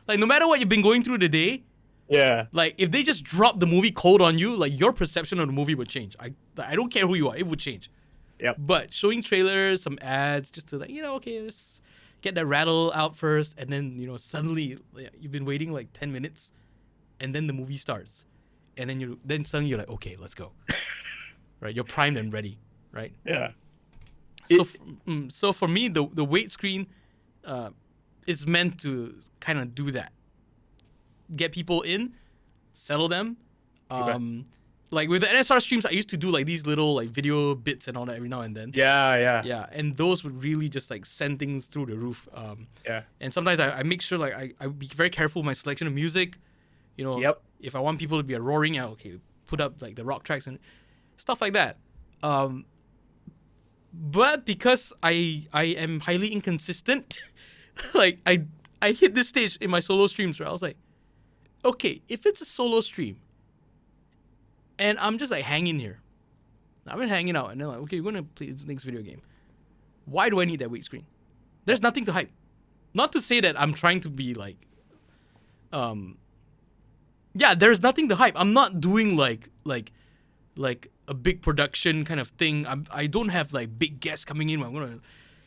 Speaker 1: like no matter what you've been going through the day,
Speaker 2: Yeah.
Speaker 1: like if they just drop the movie cold on you, like your perception of the movie would change. I don't care who you are, it would change.
Speaker 2: Yep.
Speaker 1: But showing trailers, some ads, just to like okay, let's get that rattle out first, and then suddenly you've been waiting like 10 minutes, and then the movie starts, and then suddenly you're like, okay, let's go, right? You're primed and ready, right?
Speaker 2: Yeah.
Speaker 1: So for me, the wait screen, is meant to kind of do that, get people in, settle them.
Speaker 2: Okay.
Speaker 1: Like with the NSR streams, I used to do like these little like video bits and all that every now and then.
Speaker 2: Yeah.
Speaker 1: Yeah, and those would really just like send things through the roof.
Speaker 2: Yeah.
Speaker 1: And sometimes I make sure like I be very careful with my selection of music.
Speaker 2: Yep.
Speaker 1: If I want people to be roaring, okay, put up like the rock tracks and stuff like that. But because I am highly inconsistent, like I hit this stage in my solo streams where I was like, okay, if it's a solo stream, and I'm just like hanging here, I've been hanging out, and they're like, okay, we're gonna play this next video game. Why do I need that wait screen? There's nothing to hype. Not to say that I'm trying to be like, yeah, there's nothing to hype. I'm not doing like a big production kind of thing. I don't have like big guests coming in. I'm gonna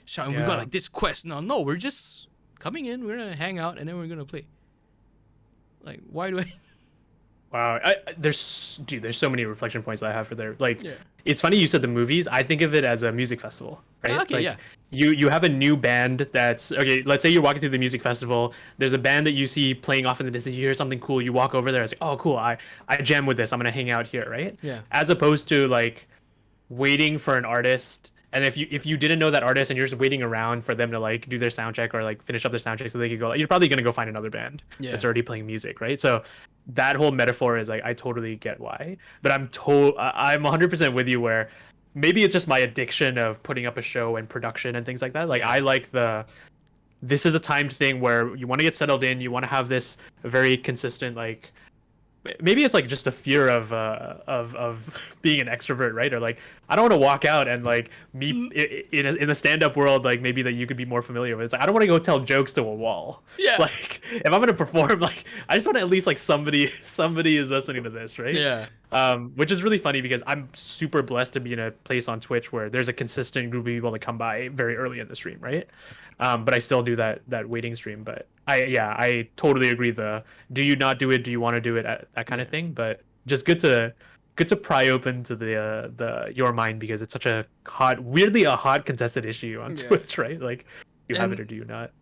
Speaker 1: shout. We
Speaker 2: Yeah.
Speaker 1: got like this quest. No, we're just coming in. We're gonna hang out and then we're gonna play. Like, why do I?
Speaker 2: Wow, there's so many reflection points that I have for there. Like,
Speaker 1: Yeah.
Speaker 2: it's funny you said the movies. I think of it as a music festival, right?
Speaker 1: Okay,
Speaker 2: like,
Speaker 1: yeah.
Speaker 2: You have a new band that's okay. Let's say you're walking through the music festival. There's a band that you see playing off in the distance. You hear something cool. You walk over there. It's like, oh, cool. I jam with this. I'm gonna hang out here, right?
Speaker 1: Yeah.
Speaker 2: As opposed to like waiting for an artist. And if you didn't know that artist and you're just waiting around for them to like do their sound check or like finish up their sound check so they could go, you're probably gonna go find another band
Speaker 1: Yeah.
Speaker 2: that's already playing music, right? So that whole metaphor is like I totally get why, but I'm 100% with you where maybe it's just my addiction of putting up a show and production and things like that. Like I like this is a timed thing where you want to get settled in, you want to have this very consistent like maybe it's like just the fear of being an extrovert, right? Or like I don't want to walk out and like meet in the stand-up world like maybe that you could be more familiar with. It's like I don't want to go tell jokes to a wall.
Speaker 1: Yeah.
Speaker 2: Like if I'm gonna perform, like I just want to at least like somebody is listening to this, right?
Speaker 1: Yeah.
Speaker 2: Which is really funny because I'm super blessed to be in a place on Twitch where there's a consistent group of people that come by very early in the stream, right? But I still do that waiting stream. But I totally agree. Do you not do it? Do you want to do it? That kind of thing. But just good to pry open to the your mind because it's such a weirdly hot contested issue on
Speaker 1: Yeah.
Speaker 2: Twitch, right? Like You have it
Speaker 1: and
Speaker 2: or do you not?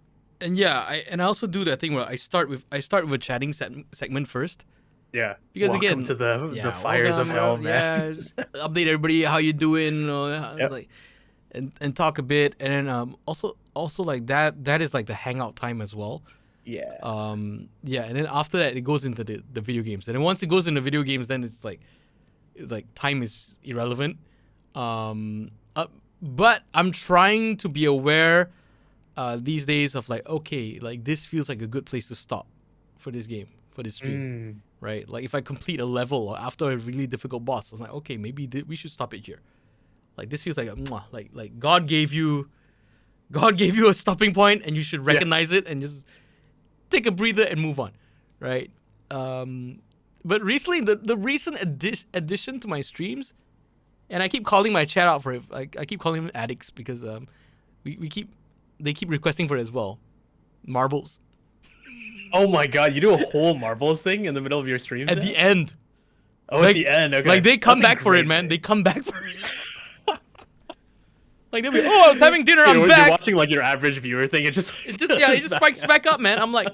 Speaker 1: yeah, I also do that thing where I start with a chatting segment first
Speaker 2: Yeah.
Speaker 1: because
Speaker 2: Welcome
Speaker 1: again,
Speaker 2: to the
Speaker 1: yeah,
Speaker 2: fires of
Speaker 1: welcome,
Speaker 2: hell, man.
Speaker 1: yeah, just update everybody how you doing,
Speaker 2: Yep.
Speaker 1: like and talk a bit, and then also like that is like the hangout time as well.
Speaker 2: Yeah.
Speaker 1: Yeah, and then after that it goes into the video games, and then once it goes into video games, then it's like time is irrelevant. Um, uh, but I'm trying to be aware these days of like, okay, like this feels like a good place to stop for this game, for this stream,
Speaker 2: Mm.
Speaker 1: right? Like if I complete a level or after a really difficult boss, I was like, okay, maybe we should stop it here. Like this feels like a mwah, like God gave you a stopping point, and you should
Speaker 2: Yeah.
Speaker 1: recognize it and just take a breather and move on, right? But recently, the recent addition to my streams, and I keep calling my chat out for it. I keep calling them addicts because we keep they keep requesting for it as well. Marbles
Speaker 2: Oh my god, you do a whole Marbles thing in the middle of your streams
Speaker 1: at the
Speaker 2: now?
Speaker 1: end,
Speaker 2: Oh, at
Speaker 1: like
Speaker 2: the end.
Speaker 1: like
Speaker 2: Okay.
Speaker 1: they come
Speaker 2: That's a
Speaker 1: back for it,
Speaker 2: great
Speaker 1: man.
Speaker 2: way.
Speaker 1: They come back for it. Like they'll be, oh, I was having dinner,
Speaker 2: You know,
Speaker 1: I'm
Speaker 2: when you're
Speaker 1: back.
Speaker 2: watching like your average viewer thing, it just
Speaker 1: It just yeah, it just spikes back up, man. I'm like,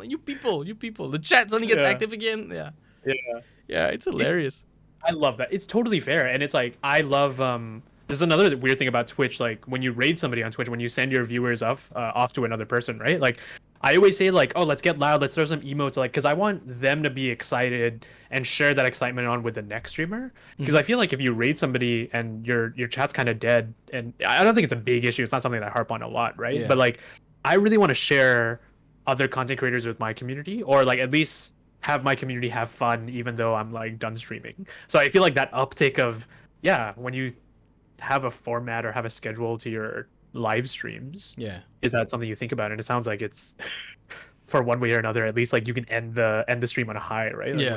Speaker 1: you people. The chat suddenly gets
Speaker 2: Yeah.
Speaker 1: active again. Yeah,
Speaker 2: Yeah.
Speaker 1: yeah, it's
Speaker 2: It,
Speaker 1: hilarious.
Speaker 2: I love that. It's totally fair. And it's like I love this is another weird thing about Twitch, like when you raid somebody on Twitch, when you send your viewers off to another person, right? Like I always say like, "Oh, let's get loud, let's throw some emotes," like cuz I want them to be excited and share that excitement on with the next streamer. Because I feel like if you raid somebody and your chat's kind of dead, and I don't think it's a big issue, it's not something that I harp on a lot, right?
Speaker 1: Yeah,
Speaker 2: But like I really want to share other content creators with my community, or like at least have my community have fun even though I'm like done streaming. So I feel like that uptick of, yeah, when you have a format or have a schedule to your live streams,
Speaker 1: yeah,
Speaker 2: is that something you think about? And it sounds like it's for one way or another, at least like you can end the stream on a high, right? Like
Speaker 1: yeah,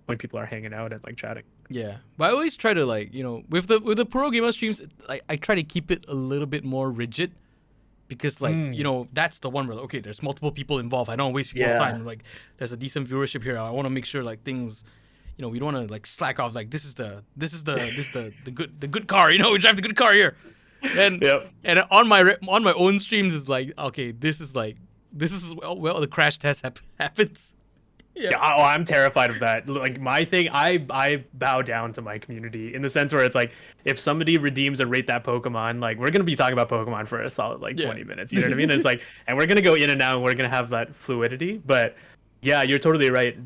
Speaker 2: when people are hanging out and like chatting.
Speaker 1: yeah. But I always try to like with the pro gamer streams, I try to keep it a little bit more rigid because like
Speaker 2: Mm,
Speaker 1: that's the one where okay, there's multiple people involved. I don't waste people's
Speaker 2: yeah.
Speaker 1: time. Like there's a decent viewership here. I want to make sure like things. We don't want to like slack off. Like this is the good car. We drive the good car here, and
Speaker 2: Yep.
Speaker 1: and on my own streams is like okay, this is well the crash test happens. Yeah,
Speaker 2: Yeah, oh, I'm terrified of that. Like my thing, I bow down to my community in the sense where it's like if somebody redeems a rate that Pokemon, like we're gonna be talking about Pokemon for a solid like
Speaker 1: yeah,
Speaker 2: 20 minutes. You know what I mean? It's like, and we're gonna go in and out, and we're gonna have that fluidity. But yeah, you're totally right.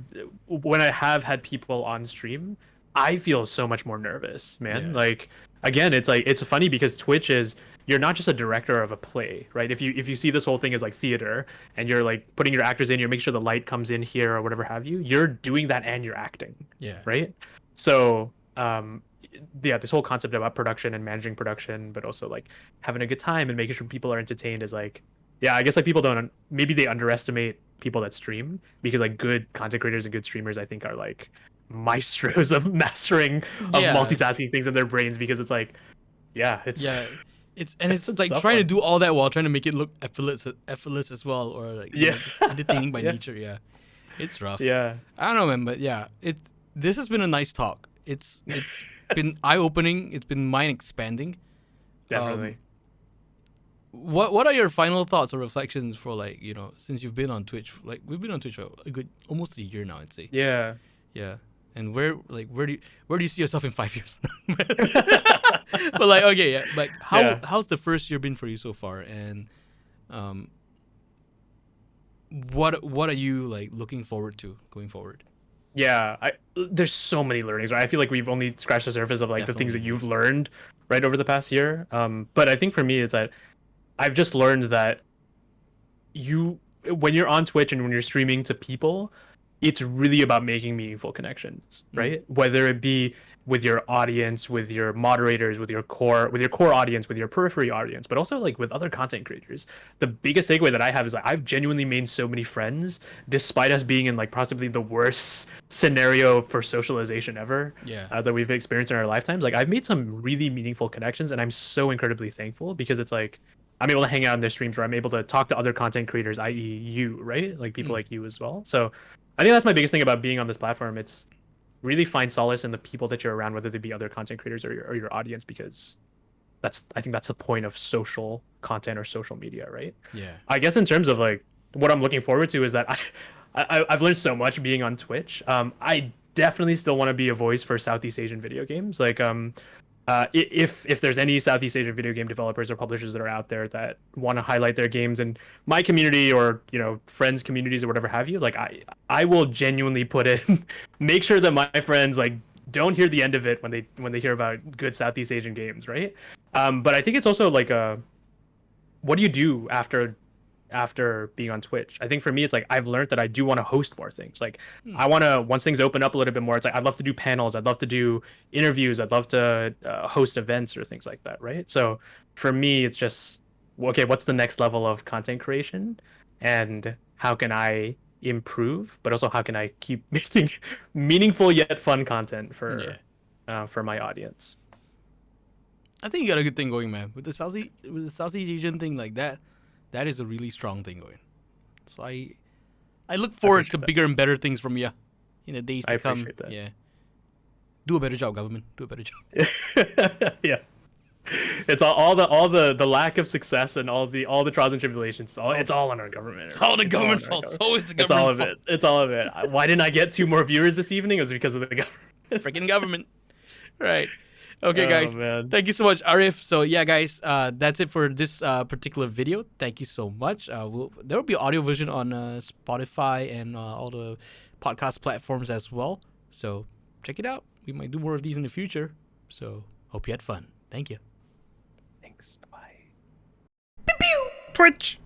Speaker 2: When I have had people on stream, I feel so much more nervous, man.
Speaker 1: yeah,
Speaker 2: Like again, it's like it's funny because Twitch is you're not just a director of a play, right? If you see this whole thing as like theater and you're like putting your actors in, you're making sure the light comes in here or whatever have you, you're doing that and you're acting,
Speaker 1: yeah,
Speaker 2: right? So yeah, this whole concept about production and managing production, but also like having a good time and making sure people are entertained is like, yeah, I guess like people don't maybe they underestimate people that stream because like good content creators and good streamers I think are like maestros of mastering of
Speaker 1: yeah,
Speaker 2: multitasking things in their brains because it's like yeah, it's
Speaker 1: yeah. It's
Speaker 2: it's a
Speaker 1: like
Speaker 2: tough
Speaker 1: trying to
Speaker 2: one.
Speaker 1: do all that while trying to make it look effortless as well, or like
Speaker 2: Yeah.
Speaker 1: just entertaining by
Speaker 2: Yeah.
Speaker 1: nature. Yeah, it's rough.
Speaker 2: Yeah.
Speaker 1: I don't know, man, but yeah, this has been a nice talk. It's been eye opening. It's been mind expanding. Um,
Speaker 2: Definitely.
Speaker 1: what are your final thoughts or reflections for like since you've been on Twitch? Like we've been on Twitch for a good almost a year now, I'd say.
Speaker 2: Yeah.
Speaker 1: Yeah, and where do you see yourself in 5 years? But like okay, yeah, like
Speaker 2: Yeah.
Speaker 1: how's the first year been for you so far, and um, what are you like looking forward to going forward?
Speaker 2: Yeah. There's so many learnings, right? I feel like we've only scratched the surface of like the things
Speaker 1: Definitely,
Speaker 2: that
Speaker 1: yeah.
Speaker 2: you've learned right over the past year. But I think for me it's that I've just learned that you when you're on Twitch and when you're streaming to people, it's really about making meaningful connections,
Speaker 1: Mm,
Speaker 2: right? Whether it be with your audience, with your moderators, with your core audience, with your periphery audience, but also like with other content creators. The biggest takeaway that I have is like I've genuinely made so many friends despite us being in like possibly the worst scenario for socialization ever
Speaker 1: yeah,
Speaker 2: that we've experienced in our lifetimes. Like I've made some really meaningful connections and I'm so incredibly thankful because it's like I'm able to hang out in their streams where I'm able to talk to other content creators, i.e., you, right? Like people
Speaker 1: mm,
Speaker 2: like you as well. So I think that's my biggest thing about being on this platform. It's really find solace in the people that you're around, whether they be other content creators or your audience, because I think that's the point of social content or social media, right?
Speaker 1: Yeah.
Speaker 2: I guess in terms of like what I'm looking forward to is that I've learned so much being on Twitch. I definitely still want to be a voice for Southeast Asian video games. Like if there's any Southeast Asian video game developers or publishers that are out there that want to highlight their games in my community or friends communities or whatever have you, like I will genuinely put in make sure that my friends like don't hear the end of it when they hear about good Southeast Asian games, right? But I think it's also like what do you do after being on Twitch? I think for me, it's like I've learned that I do want to host more things. Like
Speaker 1: Hmm.
Speaker 2: I want to once things open up a little bit more, it's like I'd love to do panels, I'd love to do interviews, I'd love to host events or things like that, right? So for me, it's just okay, what's the next level of content creation, and how can I improve, but also how can I keep making meaningful yet fun content
Speaker 1: Yeah.
Speaker 2: for my audience?
Speaker 1: I think you got a good thing going, man. With the Southeast Asian thing like that, that is a really strong thing going. So I look
Speaker 2: I
Speaker 1: forward to
Speaker 2: appreciate that.
Speaker 1: bigger and better things from you in the days
Speaker 2: I
Speaker 1: to come.
Speaker 2: appreciate that.
Speaker 1: Yeah. Do a better job, government. Do a better job.
Speaker 2: Yeah. It's all the lack of success and all the trials and tribulations. It's all on our government.
Speaker 1: It's all the
Speaker 2: It's all
Speaker 1: government
Speaker 2: on our
Speaker 1: fault. It's
Speaker 2: government.
Speaker 1: always the
Speaker 2: It's all
Speaker 1: government
Speaker 2: of
Speaker 1: fault.
Speaker 2: it. It's all of it. Why didn't I get 2 more viewers this evening? It was because of the government.
Speaker 1: Freaking government. Right. Okay,
Speaker 2: Oh
Speaker 1: guys.
Speaker 2: man.
Speaker 1: Thank you so much, Arief. So yeah, guys, that's it for this particular video. Thank you so much. There will be audio version on Spotify and all the podcast platforms as well. So check it out. We might do more of these in the future. So hope you had fun. Thank you.
Speaker 2: Thanks. Bye.
Speaker 1: Twitch.